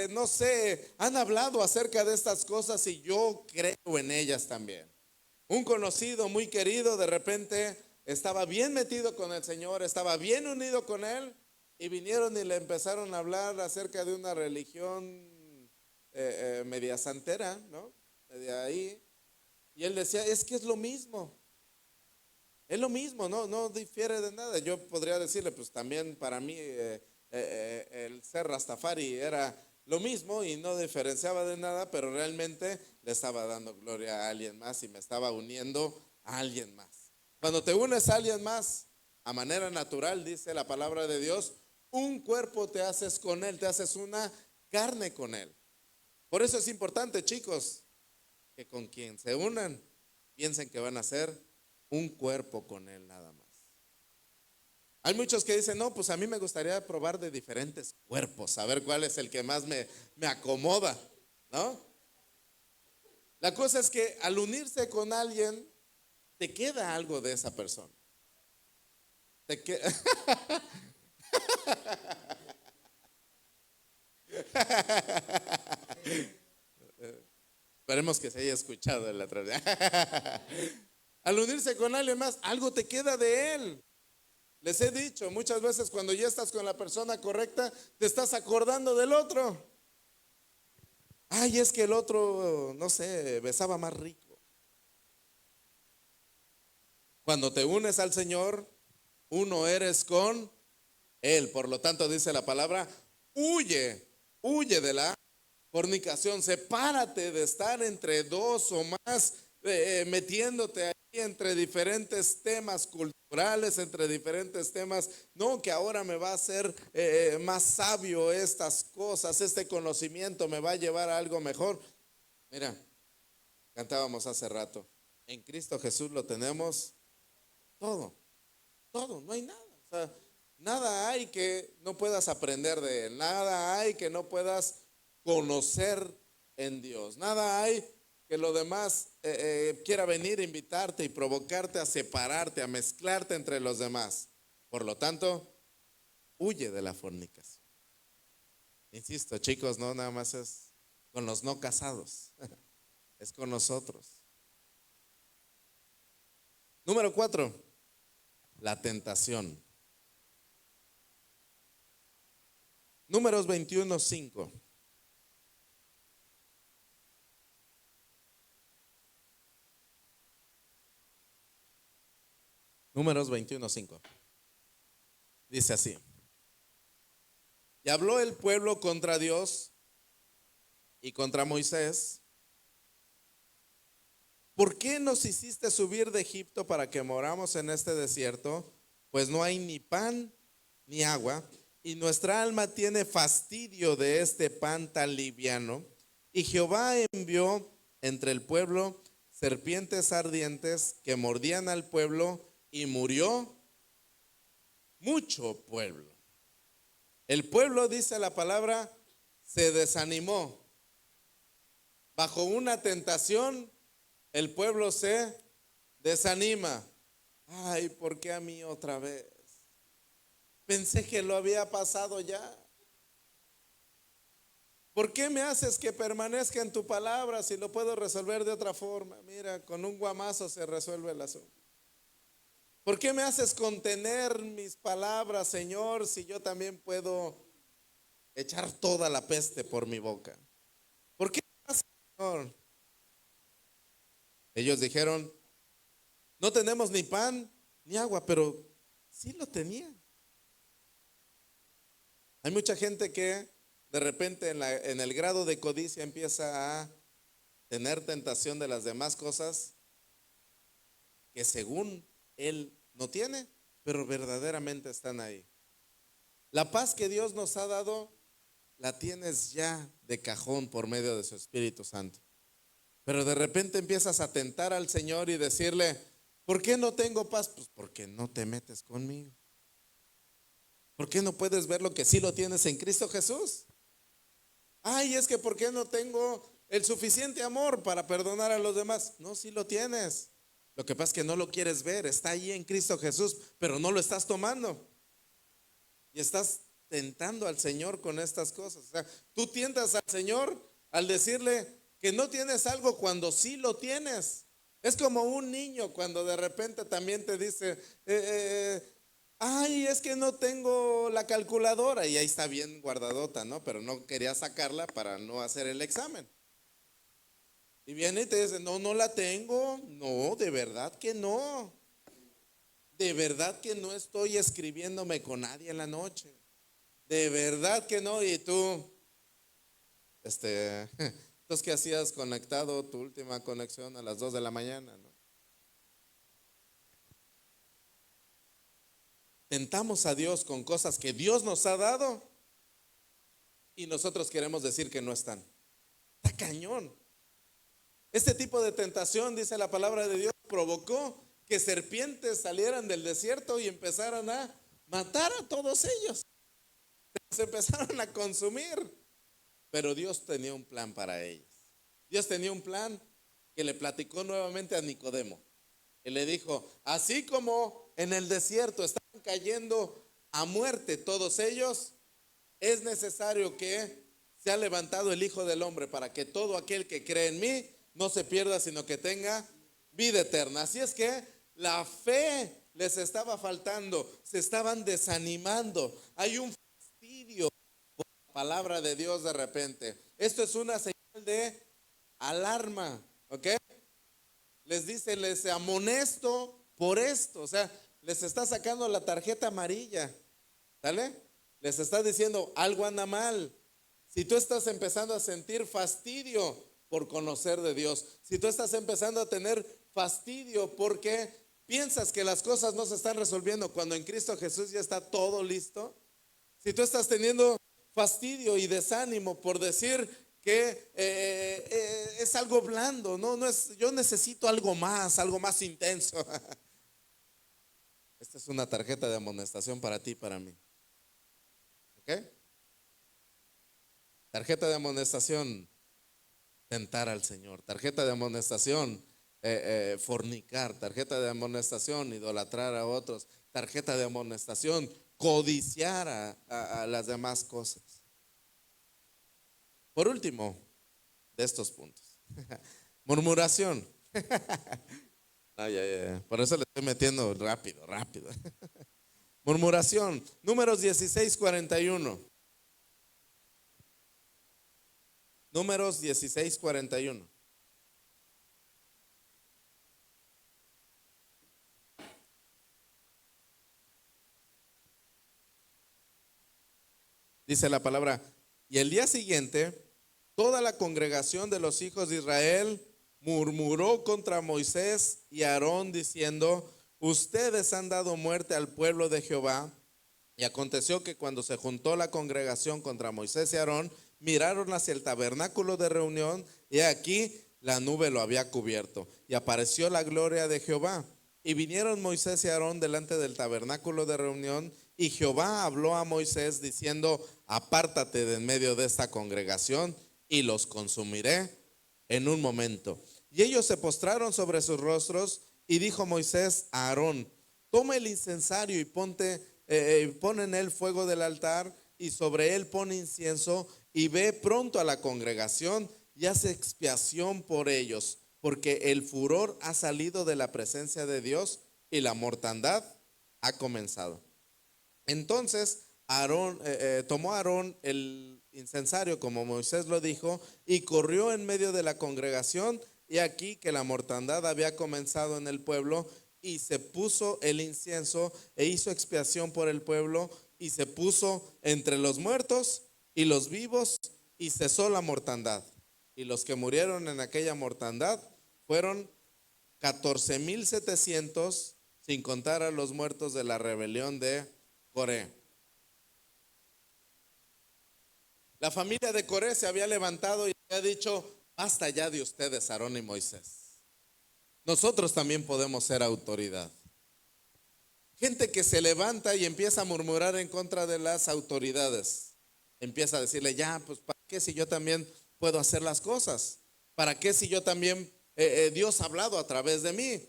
no sé, han hablado acerca de estas cosas y yo creo en ellas también. Un conocido muy querido de repente estaba bien metido con el Señor, estaba bien unido con Él y vinieron y le empezaron a hablar acerca de una religión media santera, ¿no? Media ahí. Y él decía, es que es lo mismo. Es lo mismo, no difiere de nada. Yo podría decirle, pues también para mí el ser Rastafari era lo mismo y no diferenciaba de nada, pero realmente le estaba dando gloria a alguien más y me estaba uniendo a alguien más. Cuando te unes a alguien más, a manera natural, dice la palabra de Dios, un cuerpo te haces con él, te haces una carne con él. Por eso es importante, chicos, que con quien se unan, piensen que van a ser un cuerpo con él nada más. Hay muchos que dicen, no, pues a mí me gustaría probar de diferentes cuerpos, saber cuál es el que más me acomoda, ¿no? La cosa es que al unirse con alguien, te queda algo de esa persona. Te queda. Esperemos que se haya escuchado el otro día. Al unirse con alguien más, algo te queda de él. Les he dicho muchas veces, cuando ya estás con la persona correcta, te estás acordando del otro. Ay, es que el otro, no sé, besaba más rico. Cuando te unes al Señor, uno eres con Él. Por lo tanto, dice la palabra, huye de la fornicación. Sepárate de estar entre dos o más, metiéndote ahí entre diferentes temas culturales, entre diferentes temas. No, que ahora me va a hacer más sabio estas cosas, este conocimiento me va a llevar a algo mejor. Mira, cantábamos hace rato, en Cristo Jesús lo tenemos todo, todo, no hay nada. O sea, nada hay que no puedas aprender de Él, nada hay que no puedas conocer en Dios, nada hay que lo demás quiera venir a invitarte y provocarte a separarte, a mezclarte entre los demás. Por lo tanto, huye de la fornicación. Insisto, chicos, no nada más es con los no casados, es con nosotros. Número 4, la tentación. Números 21:5. Números 21:5. Dice así: y habló el pueblo contra Dios y contra Moisés. ¿Por qué nos hiciste subir de Egipto para que moramos en este desierto? Pues no hay ni pan ni agua, y nuestra alma tiene fastidio de este pan tan liviano. Y Jehová envió entre el pueblo serpientes ardientes que mordían al pueblo, y murió mucho pueblo. El pueblo, dice la palabra, se desanimó. Bajo una tentación, el pueblo se desanima. Ay, ¿por qué a mí otra vez? Pensé que lo había pasado ya. ¿Por qué me haces que permanezca en tu palabra si lo puedo resolver de otra forma? Mira, con un guamazo se resuelve el asunto. ¿Por qué me haces contener mis palabras, Señor, si yo también puedo echar toda la peste por mi boca? ¿Por qué me haces, Señor? Ellos dijeron, no tenemos ni pan ni agua, pero sí lo tenían. Hay mucha gente que de repente en el grado de codicia empieza a tener tentación de las demás cosas que según él no tiene, pero verdaderamente están ahí. La paz que Dios nos ha dado, la tienes ya de cajón por medio de su Espíritu Santo. Pero de repente empiezas a tentar al Señor y decirle, ¿por qué no tengo paz? Pues porque no te metes conmigo. ¿Por qué no puedes ver lo que sí lo tienes en Cristo Jesús? Ay, es que ¿por qué no tengo el suficiente amor para perdonar a los demás? No, sí lo tienes. Lo que pasa es que no lo quieres ver, está ahí en Cristo Jesús, pero no lo estás tomando. Y estás tentando al Señor con estas cosas. O sea, tú tientas al Señor al decirle que no tienes algo cuando sí lo tienes. Es como un niño cuando de repente también te dice, ay, es que no tengo la calculadora, y ahí está bien guardadota, ¿no? Pero no quería sacarla para no hacer el examen. Y viene y te dice, no, no la tengo. No, de verdad que no. De verdad que no estoy escribiéndome con nadie en la noche. De verdad que no. Y tú, entonces, ¿qué hacías conectado tu última conexión a las 2 de la mañana, no? Tentamos a Dios con cosas que Dios nos ha dado y nosotros queremos decir que no están. Está cañón. Este tipo de tentación, dice la palabra de Dios, provocó que serpientes salieran del desierto y empezaran a matar a todos ellos. Se empezaron a consumir. Pero Dios tenía un plan para ellos. Dios tenía un plan que le platicó nuevamente a Nicodemo. Y le dijo, así como en el desierto estaban cayendo a muerte todos ellos, es necesario que sea levantado el Hijo del Hombre para que todo aquel que cree en mí no se pierda, sino que tenga vida eterna. Así es que la fe les estaba faltando, se estaban desanimando. Hay un fastidio por la palabra de Dios de repente. Esto es una señal de alarma, ¿ok? Les dice, les amonesto por esto, o sea, les está sacando la tarjeta amarilla, ¿sale? Les está diciendo, algo anda mal. Si tú estás empezando a sentir fastidio por conocer de Dios, si tú estás empezando a tener fastidio porque piensas que las cosas no se están resolviendo cuando en Cristo Jesús ya está todo listo, si tú estás teniendo fastidio y desánimo por decir que es algo blando, no es, yo necesito algo más intenso. Esta es una tarjeta de amonestación para ti y para mí. ¿Ok? Tarjeta de amonestación. tentar al Señor. Tarjeta de amonestación, fornicar. Tarjeta de amonestación, idolatrar a otros. Tarjeta de amonestación, codiciar a las demás cosas. Por último, de estos puntos, murmuración. Ay, ay, ay. Por eso le estoy metiendo rápido, rápido. Murmuración, Números 16:41. Números 16:41. Dice la palabra: y el día siguiente, toda la congregación de los hijos de Israel murmuró contra Moisés y Aarón diciendo: ustedes han dado muerte al pueblo de Jehová. Y aconteció que cuando se juntó la congregación contra Moisés y Aarón, miraron hacia el tabernáculo de reunión, y aquí la nube lo había cubierto, y apareció la gloria de Jehová. Y vinieron Moisés y Aarón delante del tabernáculo de reunión, y Jehová habló a Moisés diciendo: apártate de en medio de esta congregación, y los consumiré en un momento. Y ellos se postraron sobre sus rostros, y dijo Moisés a Aarón: toma el incensario y pon en él fuego del altar, y sobre él pon incienso, y ve pronto a la congregación y haz expiación por ellos, porque el furor ha salido de la presencia de Dios y la mortandad ha comenzado. Entonces tomó Aarón el incensario como Moisés lo dijo, y corrió en medio de la congregación, y aquí que la mortandad había comenzado en el pueblo, y se puso el incienso e hizo expiación por el pueblo, y se puso entre los muertos y los vivos, y cesó la mortandad. Y los que murieron en aquella mortandad fueron 14,700, sin contar a los muertos de la rebelión de Coré. La familia de Coré se había levantado y había dicho: basta ya de ustedes, Aarón y Moisés. Nosotros también podemos ser autoridad. Gente que se levanta y empieza a murmurar en contra de las autoridades. Empieza a decirle: ya, pues ¿para qué si yo también puedo hacer las cosas? ¿Para qué si yo también, Dios ha hablado a través de mí?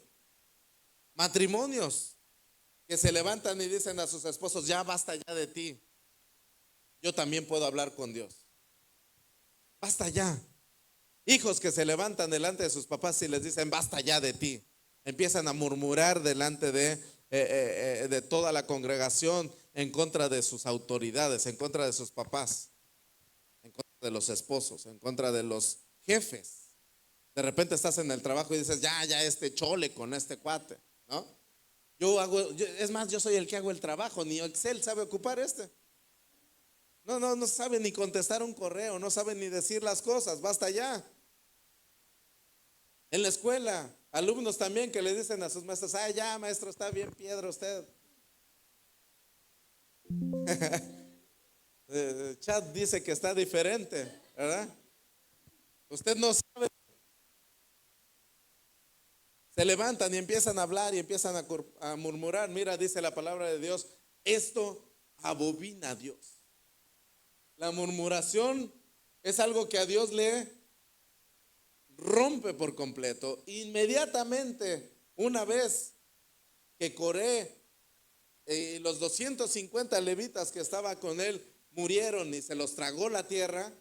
Matrimonios que se levantan y dicen a sus esposos: ya basta ya de ti, yo también puedo hablar con Dios. Basta ya. Hijos que se levantan delante de sus papás y les dicen: basta ya de ti. Empiezan a murmurar delante de toda la congregación en contra de sus autoridades, en contra de sus papás, en contra de los esposos, en contra de los jefes. De repente estás en el trabajo y dices: ya este chole con este cuate, ¿no? Es más, yo soy el que hago el trabajo, ni Excel sabe ocupar este. No sabe ni contestar un correo, no sabe ni decir las cosas, basta ya. En la escuela, alumnos también que le dicen a sus maestros: ay, ya maestro, está bien piedra usted. Chat dice que está diferente, ¿verdad? Usted no sabe. Se levantan y empiezan a hablar y empiezan a murmurar. Mira, dice la palabra de Dios: esto abomina a Dios. La murmuración es algo que a Dios le rompe por completo. Inmediatamente, una vez que Coré y los 250 levitas que estaban con él murieron y se los tragó la tierra,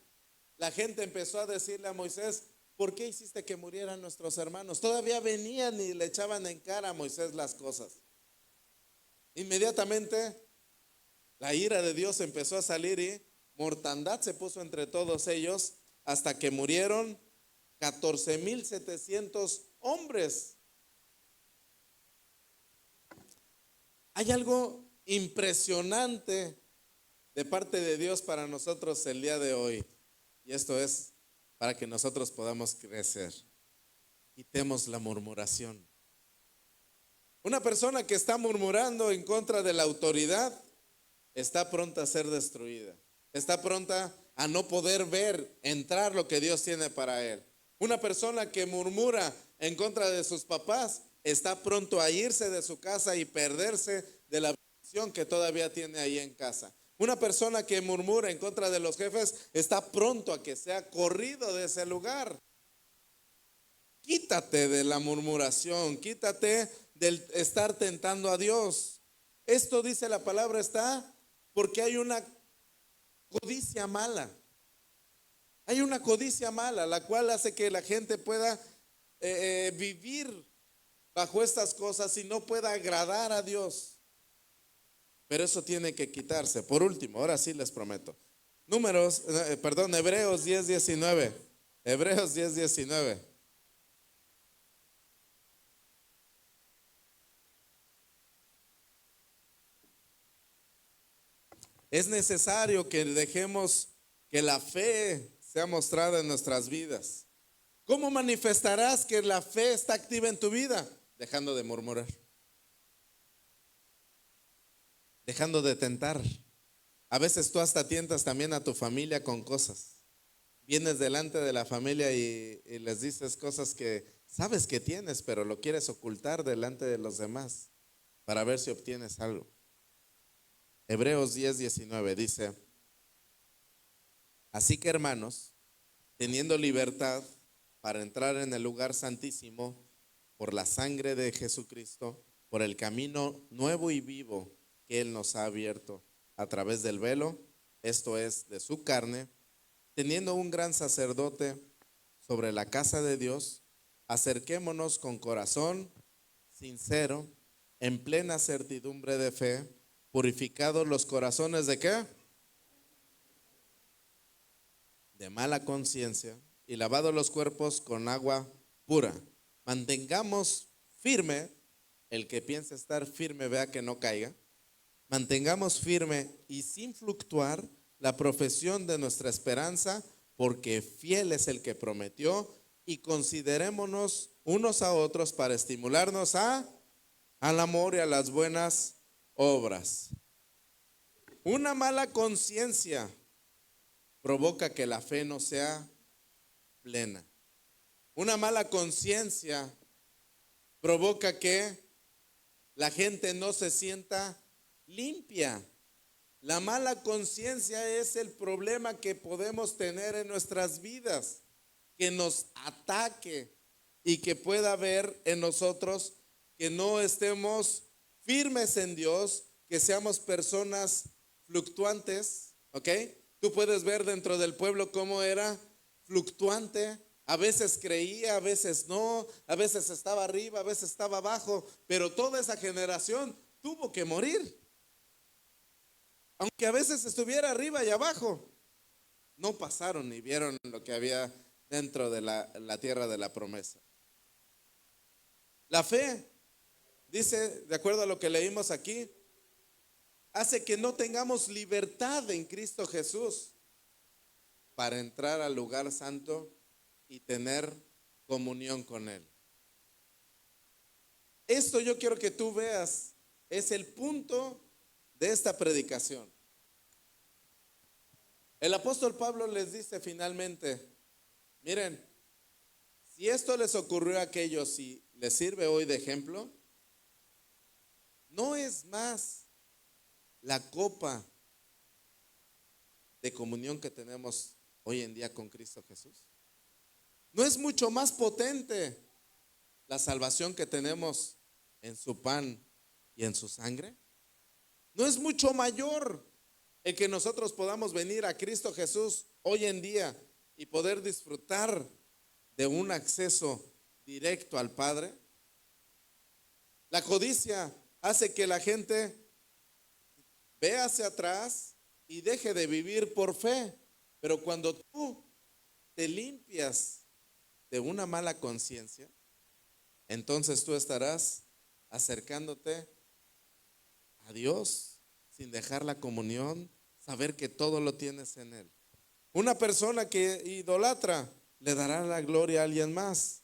la gente empezó a decirle a Moisés: ¿por qué hiciste que murieran nuestros hermanos? Todavía venían y le echaban en cara a Moisés las cosas. Inmediatamente la ira de Dios empezó a salir y mortandad se puso entre todos ellos, hasta que murieron 14,700 hombres. Hay algo impresionante de parte de Dios para nosotros el día de hoy, y esto es para que nosotros podamos crecer. Quitemos la murmuración. Una persona que está murmurando en contra de la autoridad está pronta a ser destruida. Está pronta a no poder ver, entrar lo que Dios tiene para él. Una persona que murmura en contra de sus papás está pronto a irse de su casa y perderse de la bendición que todavía tiene ahí en casa. Una persona que murmura en contra de los jefes está pronto a que sea corrido de ese lugar. Quítate de la murmuración, quítate del estar tentando a Dios. Esto dice la palabra está porque hay una codicia mala. Hay una codicia mala, la cual hace que la gente pueda vivir bajo estas cosas y no pueda agradar a Dios. Pero eso tiene que quitarse. Por último, ahora sí les prometo. Hebreos 10:19. Hebreos 10:19. Es necesario que dejemos que la fe sea mostrada en nuestras vidas. ¿Cómo manifestarás que la fe está activa en tu vida? Dejando de murmurar, dejando de tentar. A veces tú hasta tientas también a tu familia con cosas. Vienes delante de la familia y les dices cosas que sabes que tienes, pero lo quieres ocultar delante de los demás para ver si obtienes algo. Hebreos 10:19 dice: así que, hermanos, teniendo libertad para entrar en el lugar santísimo por la sangre de Jesucristo, por el camino nuevo y vivo que Él nos ha abierto a través del velo, esto es, de su carne, teniendo un gran sacerdote sobre la casa de Dios, acerquémonos con corazón sincero, en plena certidumbre de fe, purificados los corazones ¿de qué? De mala conciencia, y lavados los cuerpos con agua pura. Mantengamos firme, el que piensa estar firme vea que no caiga. Mantengamos firme y sin fluctuar la profesión de nuestra esperanza, porque fiel es el que prometió, y considerémonos unos a otros para estimularnos al amor y a las buenas obras. Una mala conciencia provoca que la fe no sea plena. Una mala conciencia provoca que la gente no se sienta limpia. La mala conciencia es el problema que podemos tener en nuestras vidas, que nos ataque y que pueda haber en nosotros que no estemos firmes en Dios, que seamos personas fluctuantes, ¿ok? Tú puedes ver dentro del pueblo cómo era fluctuante. A veces creía, a veces no, a veces estaba arriba, a veces estaba abajo, pero toda esa generación tuvo que morir. Aunque a veces estuviera arriba y abajo, no pasaron ni vieron lo que había dentro de la tierra de la promesa. La fe, dice, de acuerdo a lo que leímos aquí, hace que no tengamos libertad en Cristo Jesús para entrar al lugar santo y tener comunión con Él. Esto yo quiero que tú veas, es el punto de esta predicación. El apóstol Pablo les dice finalmente, miren, si esto les ocurrió a aquellos y les sirve hoy de ejemplo, no es más la copa de comunión que tenemos hoy en día con Cristo Jesús. ¿No es mucho más potente la salvación que tenemos en su pan y en su sangre? ¿No es mucho mayor el que nosotros podamos venir a Cristo Jesús hoy en día y poder disfrutar de un acceso directo al Padre? La codicia hace que la gente vea hacia atrás y deje de vivir por fe. Pero cuando tú te limpias de una mala conciencia, entonces tú estarás acercándote a Dios sin dejar la comunión, saber que todo lo tienes en Él. Una persona que idolatra le dará la gloria a alguien más,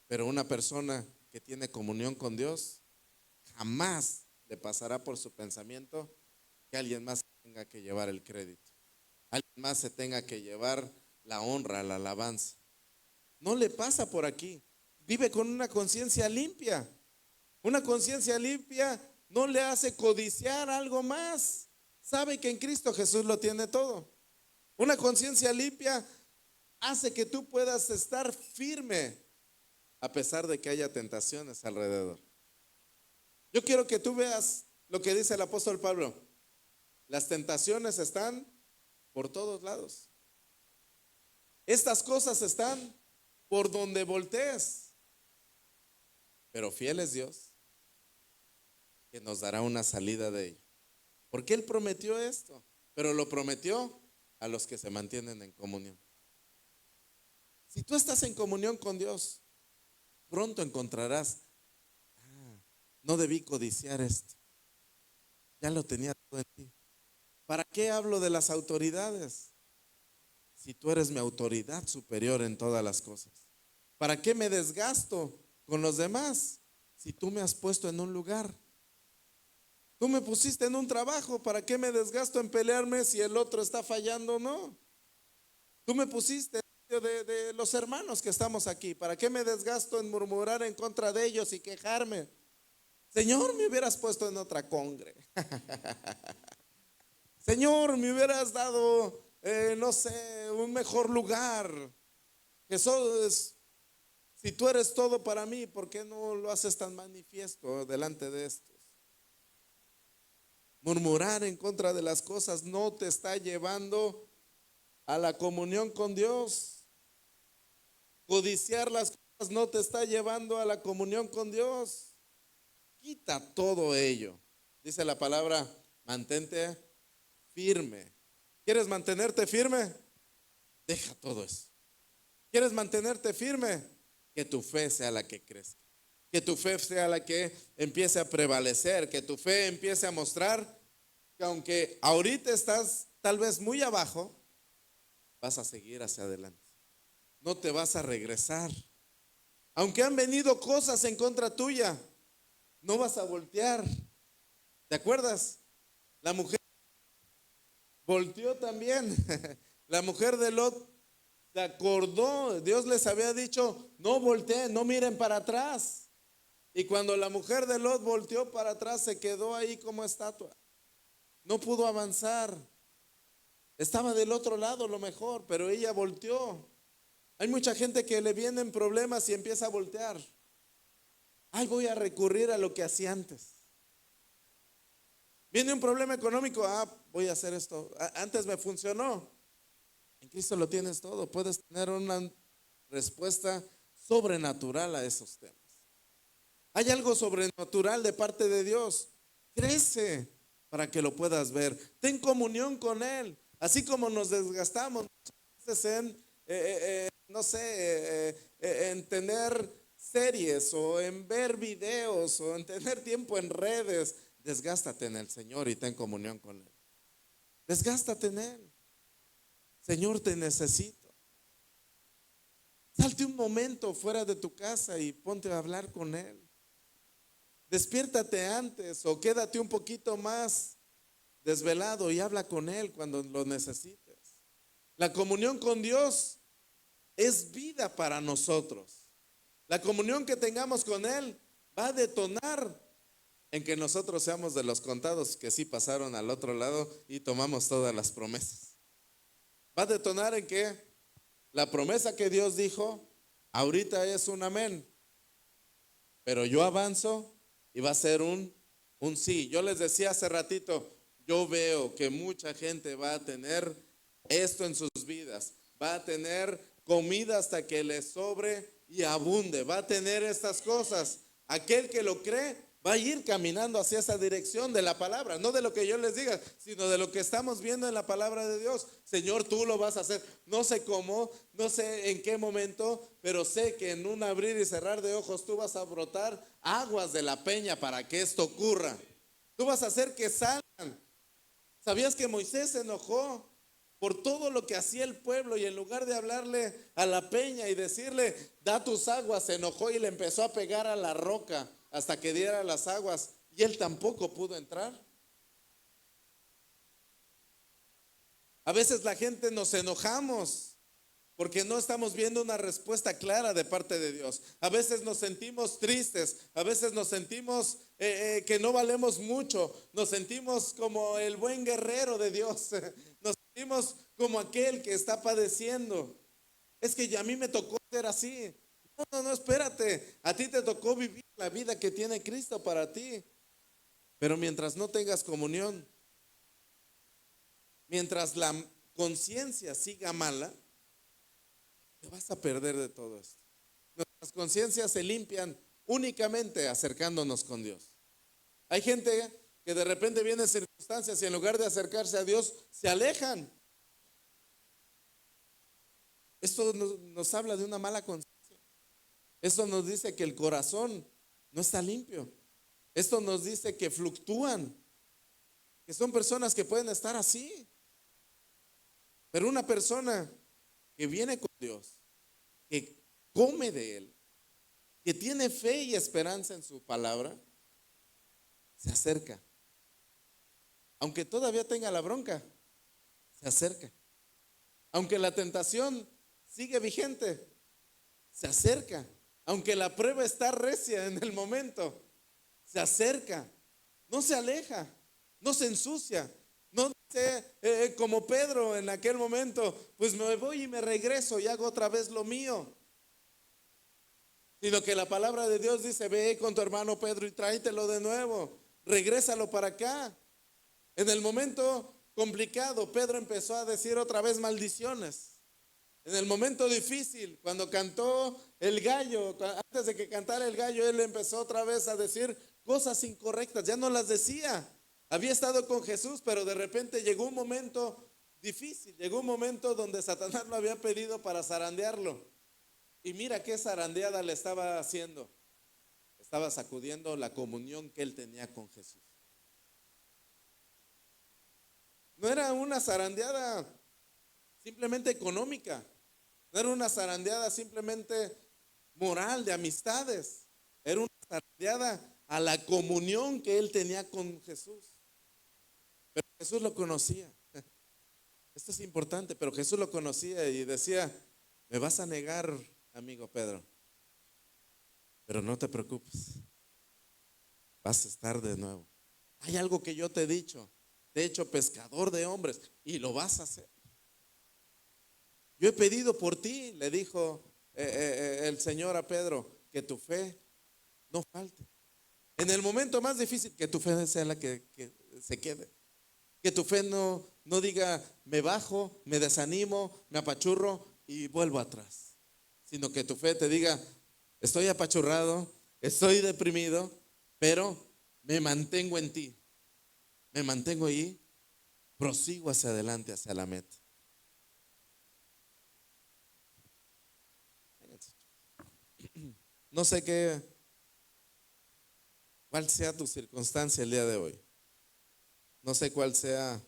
pero una persona que tiene comunión con Dios jamás le pasará por su pensamiento que alguien más tenga que llevar el crédito, alguien más se tenga que llevar la honra, la alabanza. No le pasa por aquí. Vive con una conciencia limpia. Una conciencia limpia no le hace codiciar algo más. Sabe que en Cristo Jesús lo tiene todo. Una conciencia limpia hace que tú puedas estar firme a pesar de que haya tentaciones alrededor. Yo quiero que tú veas lo que dice el apóstol Pablo. Las tentaciones están por todos lados. Estas cosas están por donde voltees. Pero fiel es Dios, que nos dará una salida de ello. Porque Él prometió esto, pero lo prometió a los que se mantienen en comunión. Si tú estás en comunión con Dios, pronto encontrarás, no debí codiciar esto, ya lo tenía todo en ti. ¿Para qué hablo de las autoridades? Si tú eres mi autoridad superior en todas las cosas. ¿Para qué me desgasto con los demás si tú me has puesto en un lugar? Tú me pusiste en un trabajo, ¿para qué me desgasto en pelearme si el otro está fallando o no? Tú me pusiste en medio de los hermanos que estamos aquí, ¿para qué me desgasto en murmurar en contra de ellos y quejarme? Señor, me hubieras puesto en otra congre. Señor, me hubieras dado, no sé, un mejor lugar. Jesús, si tú eres todo para mí, ¿por qué no lo haces tan manifiesto delante de estos? Murmurar en contra de las cosas no te está llevando a la comunión con Dios. Codiciar las cosas no te está llevando a la comunión con Dios. Quita todo ello. Dice la palabra, mantente firme. ¿Quieres mantenerte firme? Deja todo eso. ¿Quieres mantenerte firme? Que tu fe sea la que crezca. Que tu fe sea la que empiece a prevalecer. Que tu fe empiece a mostrar que aunque ahorita estás tal vez muy abajo, vas a seguir hacia adelante. No te vas a regresar. Aunque han venido cosas en contra tuya, no vas a voltear. ¿Te acuerdas? La mujer volteó también. La mujer de Lot se acordó. Dios les había dicho, no volteen, no miren para atrás. Y cuando la mujer de Lot volteó para atrás, se quedó ahí como estatua. No pudo avanzar. Estaba del otro lado lo mejor, pero ella volteó. Hay mucha gente que le vienen problemas y empieza a voltear. Ay, voy a recurrir a lo que hacía antes. Viene un problema económico, voy a hacer esto. Antes me funcionó. En Cristo lo tienes todo. Puedes tener una respuesta sobrenatural a esos temas. Hay algo sobrenatural de parte de Dios. Crece para que lo puedas ver. Ten comunión con Él. Así como nos desgastamos muchas veces en, no sé, en tener series o en ver videos o en tener tiempo en redes. Desgástate en el Señor y ten comunión con Él. Desgástate en Él. Señor, te necesito. Salte un momento fuera de tu casa y ponte a hablar con Él. Despiértate antes o quédate un poquito más desvelado y habla con Él cuando lo necesites. La comunión con Dios es vida para nosotros. La comunión que tengamos con Él va a detonar en que nosotros seamos de los contados que sí pasaron al otro lado y tomamos todas las promesas. Va a detonar en que la promesa que Dios dijo ahorita es un amén, pero yo avanzo y va a ser un sí. Yo les decía hace ratito, yo veo que mucha gente va a tener esto en sus vidas, va a tener comida hasta que le sobre y abunde, va a tener estas cosas. Aquel que lo cree va a ir caminando hacia esa dirección de la palabra, no de lo que yo les diga, sino de lo que estamos viendo en la palabra de Dios. Señor, tú lo vas a hacer. No sé cómo, no sé en qué momento, pero sé que en un abrir y cerrar de ojos tú vas a brotar aguas de la peña para que esto ocurra. Tú vas a hacer que salgan. ¿Sabías que Moisés se enojó por todo lo que hacía el pueblo y en lugar de hablarle a la peña y decirle, da tus aguas, se enojó y le empezó a pegar a la roca hasta que diera las aguas y él tampoco pudo entrar? A veces la gente nos enojamos porque no estamos viendo una respuesta clara de parte de Dios. A veces nos sentimos tristes, a veces nos sentimos que no valemos mucho, nos sentimos como el buen guerrero de Dios, nos sentimos como aquel que está padeciendo. Es que ya a mí me tocó ser así. No, no, no, espérate. A ti te tocó vivir la vida que tiene Cristo para ti. Pero mientras no tengas comunión, mientras la conciencia siga mala, te vas a perder de todo esto. Nuestras conciencias se limpian únicamente acercándonos con Dios. Hay gente que de repente vienen circunstancias y en lugar de acercarse a Dios, se alejan. Esto nos habla de una mala conciencia. Esto nos dice que el corazón no está limpio. Esto nos dice que fluctúan, que son personas que pueden estar así. Pero una persona que viene con Dios, que come de Él, que tiene fe y esperanza en su palabra, se acerca. Aunque todavía tenga la bronca, se acerca. Aunque la tentación sigue vigente, se acerca. Aunque la prueba está recia en el momento, se acerca. No se aleja, no se ensucia. No dice como Pedro en aquel momento, pues me voy y me regreso y hago otra vez lo mío. Sino que la palabra de Dios dice, ve con tu hermano Pedro y tráetelo de nuevo. Regrésalo para acá. En el momento complicado, Pedro empezó a decir otra vez maldiciones. En el momento difícil, cuando cantó el gallo, antes de que cantara el gallo, él empezó otra vez a decir cosas incorrectas. Ya no las decía. Había estado con Jesús, pero de repente llegó un momento difícil. Llegó un momento donde Satanás lo había pedido para zarandearlo. Y mira qué zarandeada le estaba haciendo. Estaba sacudiendo la comunión que él tenía con Jesús. No era una zarandeada simplemente económica. No era una zarandeada simplemente moral, de amistades. Era una zarandeada a la comunión que él tenía con Jesús. Pero Jesús lo conocía. Esto es importante, pero Jesús lo conocía y decía, me vas a negar, amigo Pedro, pero no te preocupes, vas a estar de nuevo. Hay algo que yo te he dicho, te he hecho pescador de hombres y lo vas a hacer. Yo he pedido por ti, le dijo el Señor a Pedro, que tu fe no falte. En el momento más difícil, que tu fe sea la que se quede. Que tu fe no diga, me bajo, me desanimo, me apachurro y vuelvo atrás. Sino que tu fe te diga, estoy apachurrado, estoy deprimido, pero me mantengo en ti. Me mantengo ahí, prosigo hacia adelante, hacia la meta. No sé cuál sea tu circunstancia el día de hoy. No sé cuál sea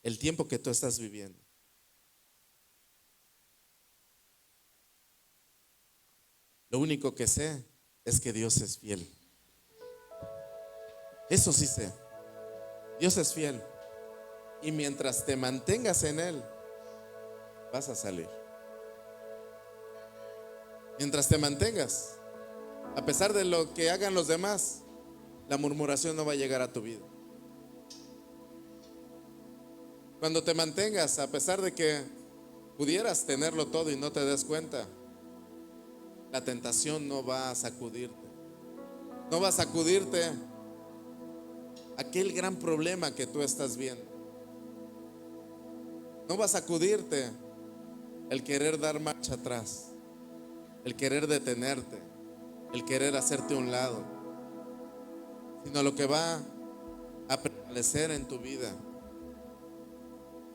el tiempo que tú estás viviendo. Lo único que sé es que Dios es fiel. Eso sí sé. Dios es fiel. Y mientras te mantengas en Él, vas a salir. Mientras te mantengas, a pesar de lo que hagan los demás, la murmuración no va a llegar a tu vida. Cuando te mantengas, a pesar de que pudieras tenerlo todo y no te des cuenta, la tentación no va a sacudirte. No va a sacudirte aquel gran problema que tú estás viendo. No va a sacudirte el querer dar marcha atrás, el querer detenerte, el querer hacerte a un lado, sino lo que va a prevalecer en tu vida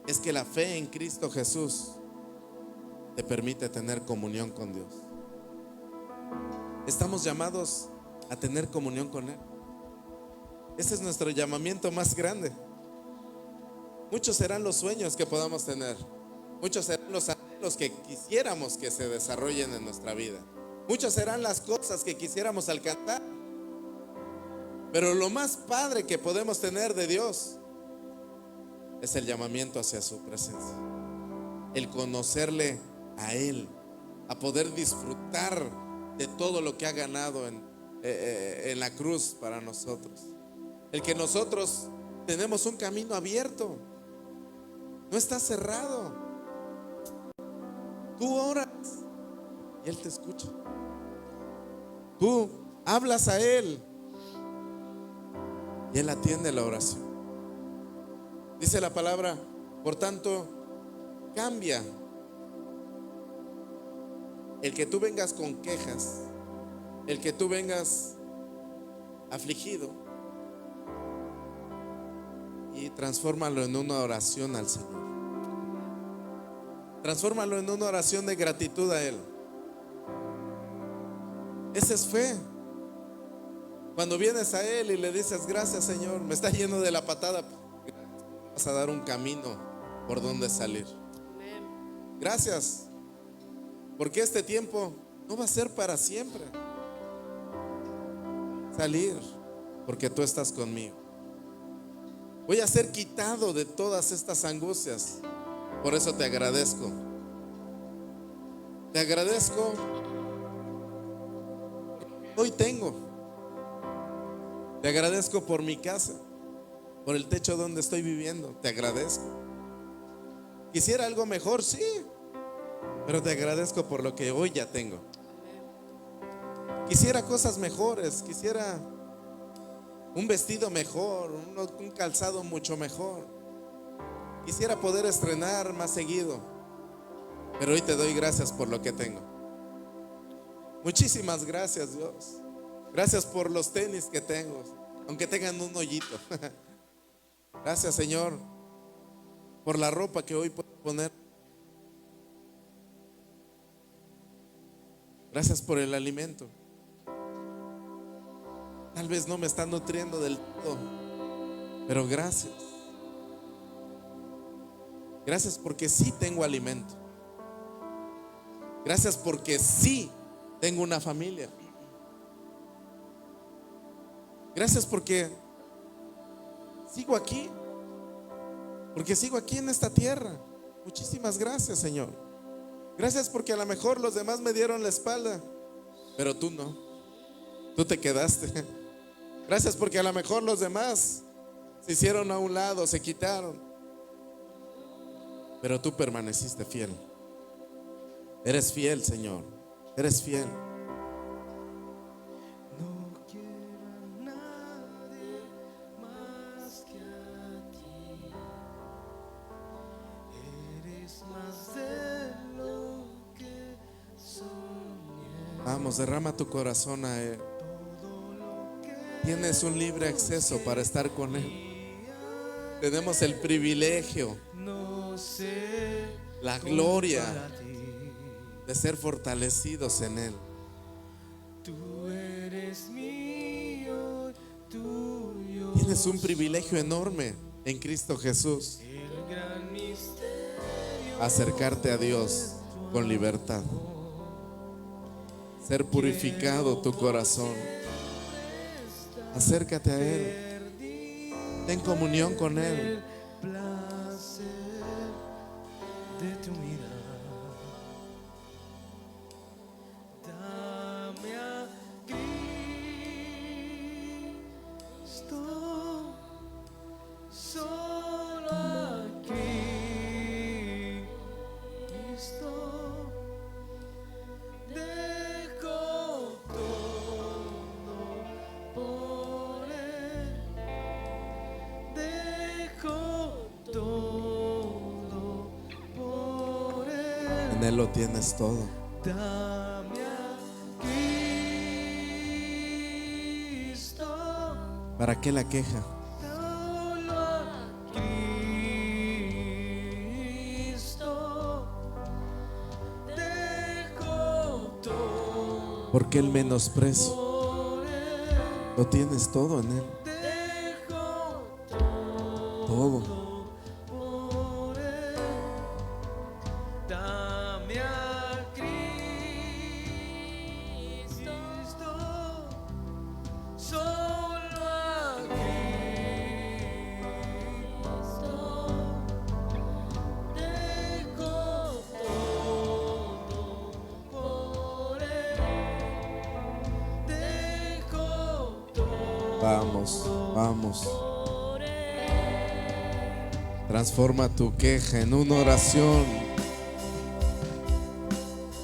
es que la fe en Cristo Jesús te permite tener comunión con Dios. Estamos llamados a tener comunión con Él. Ese es nuestro llamamiento más grande. Muchos serán los sueños que podamos tener. Muchos serán los anhelos que quisiéramos que se desarrollen en nuestra vida. Muchas serán las cosas que quisiéramos alcanzar. Pero lo más padre que podemos tener de Dios es el llamamiento hacia su presencia. El conocerle a Él, a poder disfrutar de todo lo que ha ganado en la cruz para nosotros. El que nosotros tenemos un camino abierto, no está cerrado. Tú oras y Él te escucha. Tú hablas a Él y Él atiende la oración. Dice la palabra, por tanto, cambia el que tú vengas con quejas, el que tú vengas afligido, y transfórmalo en una oración al Señor. Transfórmalo en una oración de gratitud a Él. Esa es fe. Cuando vienes a Él y le dices, gracias Señor, me está yendo de la patada, vas a dar un camino por donde salir. Gracias, porque este tiempo no va a ser para siempre. Salir, porque tú estás conmigo. Voy a ser quitado de todas estas angustias. Por eso te agradezco. Te agradezco. Hoy tengo. Te agradezco por mi casa, por el techo donde estoy viviendo. Te agradezco. Quisiera algo mejor, sí, pero te agradezco por lo que hoy ya tengo. Quisiera cosas mejores, quisiera un vestido mejor, un calzado mucho mejor. Quisiera poder estrenar más seguido, pero hoy te doy gracias por lo que tengo. Muchísimas gracias, Dios. Gracias por los tenis que tengo, aunque tengan un hoyito. Gracias, Señor, por la ropa que hoy puedo poner. Gracias por el alimento. Tal vez no me está nutriendo del todo, pero gracias. Gracias porque sí tengo alimento. Gracias porque sí tengo una familia. Gracias porque sigo aquí. Porque sigo aquí en esta tierra. Muchísimas gracias, Señor. Gracias porque a lo mejor los demás me dieron la espalda, pero tú no. Tú te quedaste. Gracias porque a lo mejor los demás se hicieron a un lado, se quitaron, pero tú permaneciste fiel. Eres fiel, Señor. Eres fiel. No quiero a nadie más que a ti. Eres más de lo que soñé. Vamos, derrama tu corazón a Él. Tienes un libre acceso para estar con Él. Tenemos el privilegio, la gloria de ser fortalecidos en Él. Tú eres mío, tuyo. Tienes un privilegio enorme en Cristo Jesús. El gran misterio. Acercarte a Dios con libertad. Ser purificado tu corazón. Acércate a Él. Ten comunión con Él. Placer de tu mirada. Dame a Cristo, solo a Cristo. Dejo todo por Él. Dejo todo por Él. En Él lo tienes todo. Dame a Cristo, ¿Para qué la queja? solo a Cristo. Dejo todo ¿Por qué el menosprecio? por Él. Lo tienes todo en Él. Dejo Todo. por Él. Dame a Cristo, solo a Cristo. Dejo todo por Él. Dejo todo Vamos, vamos. por Él. Transforma tu queja en una oración.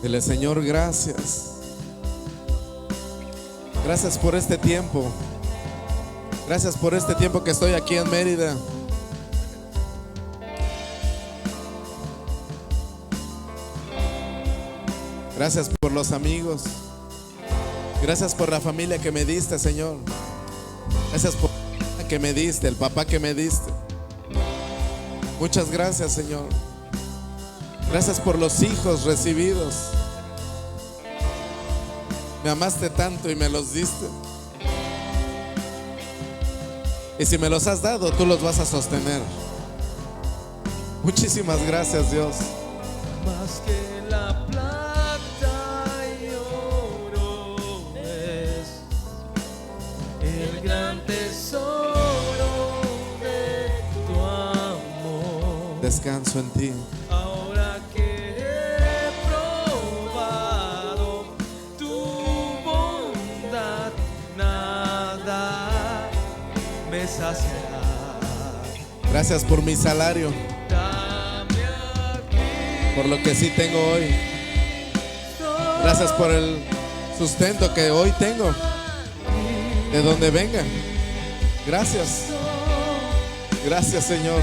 Dile, Señor, gracias. Gracias por este tiempo. Gracias por este tiempo que estoy aquí en Mérida. Gracias por los amigos. Gracias por la familia que me diste, Señor. Gracias por la que me diste, el papá que me diste. Muchas gracias, Señor. Gracias por los hijos recibidos. Me amaste tanto y me los diste. Y si me los has dado, tú los vas a sostener. Muchísimas gracias, Dios. Más que la plata y oro es el gran tesoro de tu amor. Descanso en ti. Ahora que he probado tu bondad, nada me saciará. Gracias por mi salario, Dame aquí por lo que sí tengo hoy. Gracias por el sustento que hoy tengo, de donde venga. Gracias. Gracias, Señor.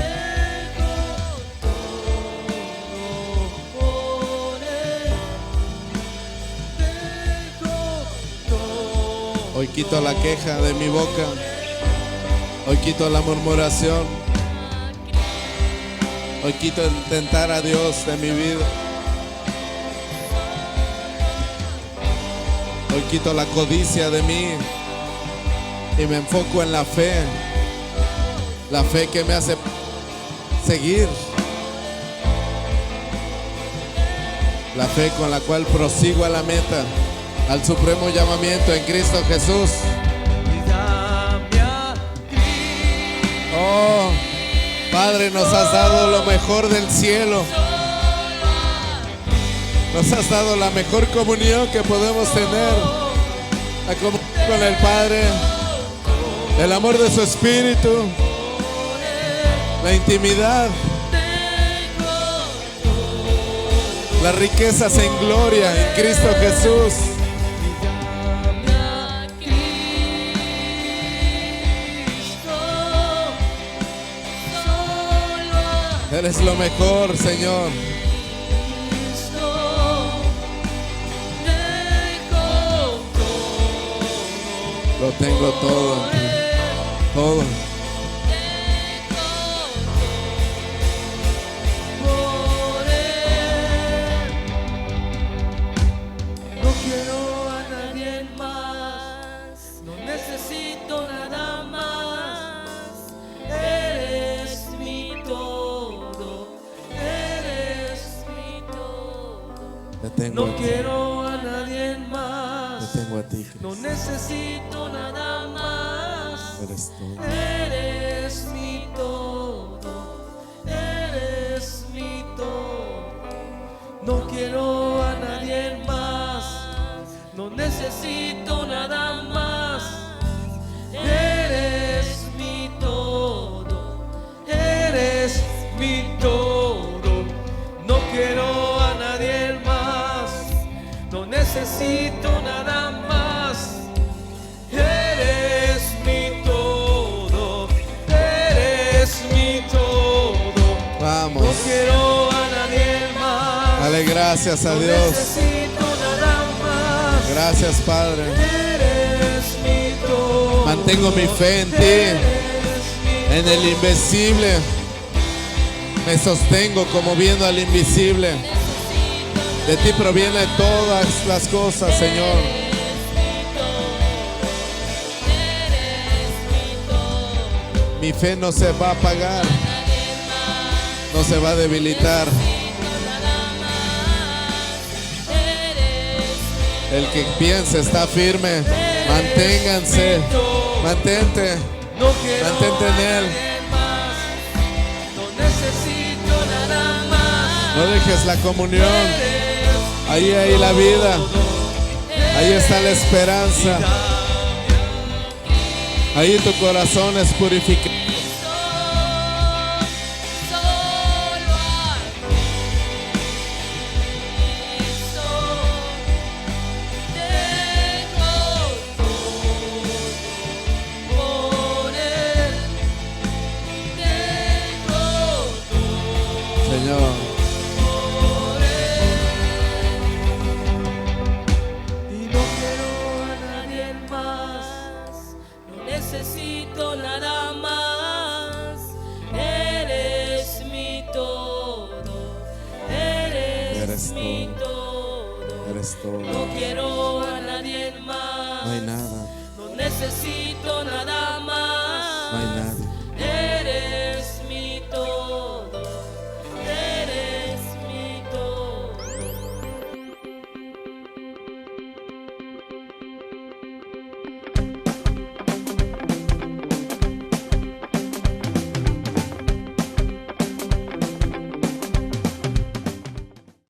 Hoy quito la queja de mi boca. Hoy quito la murmuración. Hoy quito el tentar a Dios de mi vida. Hoy quito la codicia de mí y me enfoco en la fe. La fe que me hace seguir. La fe con la cual prosigo a la meta, al supremo llamamiento en Cristo Jesús. Oh, Padre, nos has dado lo mejor del cielo. Nos has dado la mejor comunión que podemos tener. La comunión con el Padre, el amor de su Espíritu, la intimidad, las riquezas en gloria en Cristo Jesús. Eres lo mejor, Señor. Lo tengo todo en ti. Todo. No quiero a nadie más, no necesito nada más. Eres mi todo, eres mi todo. Te tengo No a ti. quiero a nadie más, Te tengo a ti, no Cristo. necesito nada más. Eres todo. Eres mi todo, eres mi todo. No quiero a nadie más, no necesito nada más. Eres mi todo, eres mi todo. No quiero a nadie más, no necesito nada más. Eres mi todo, eres mi todo. Vamos. No quiero a nadie más. Dale gracias a No Dios. necesito nada más. Gracias, Padre. Eres mi todo. Mantengo mi fe en ti, Eres mi en el invisible. Me sostengo como viendo al invisible. De ti provienen todas las cosas, Señor. Mi fe no se va a apagar, no se va a debilitar. El que piense está firme. Manténganse. Mantente. No quiero Mantente en Él. más. No necesito nada más. No dejes la comunión. Ahí hay la vida. Ahí está la esperanza. Ahí tu corazón es purificado. Solo a Señor. Y no quiero a nadie más, no necesito nada más. Eres mi todo, eres mi todo. Eres todo. No quiero a nadie más, No hay nada. no necesito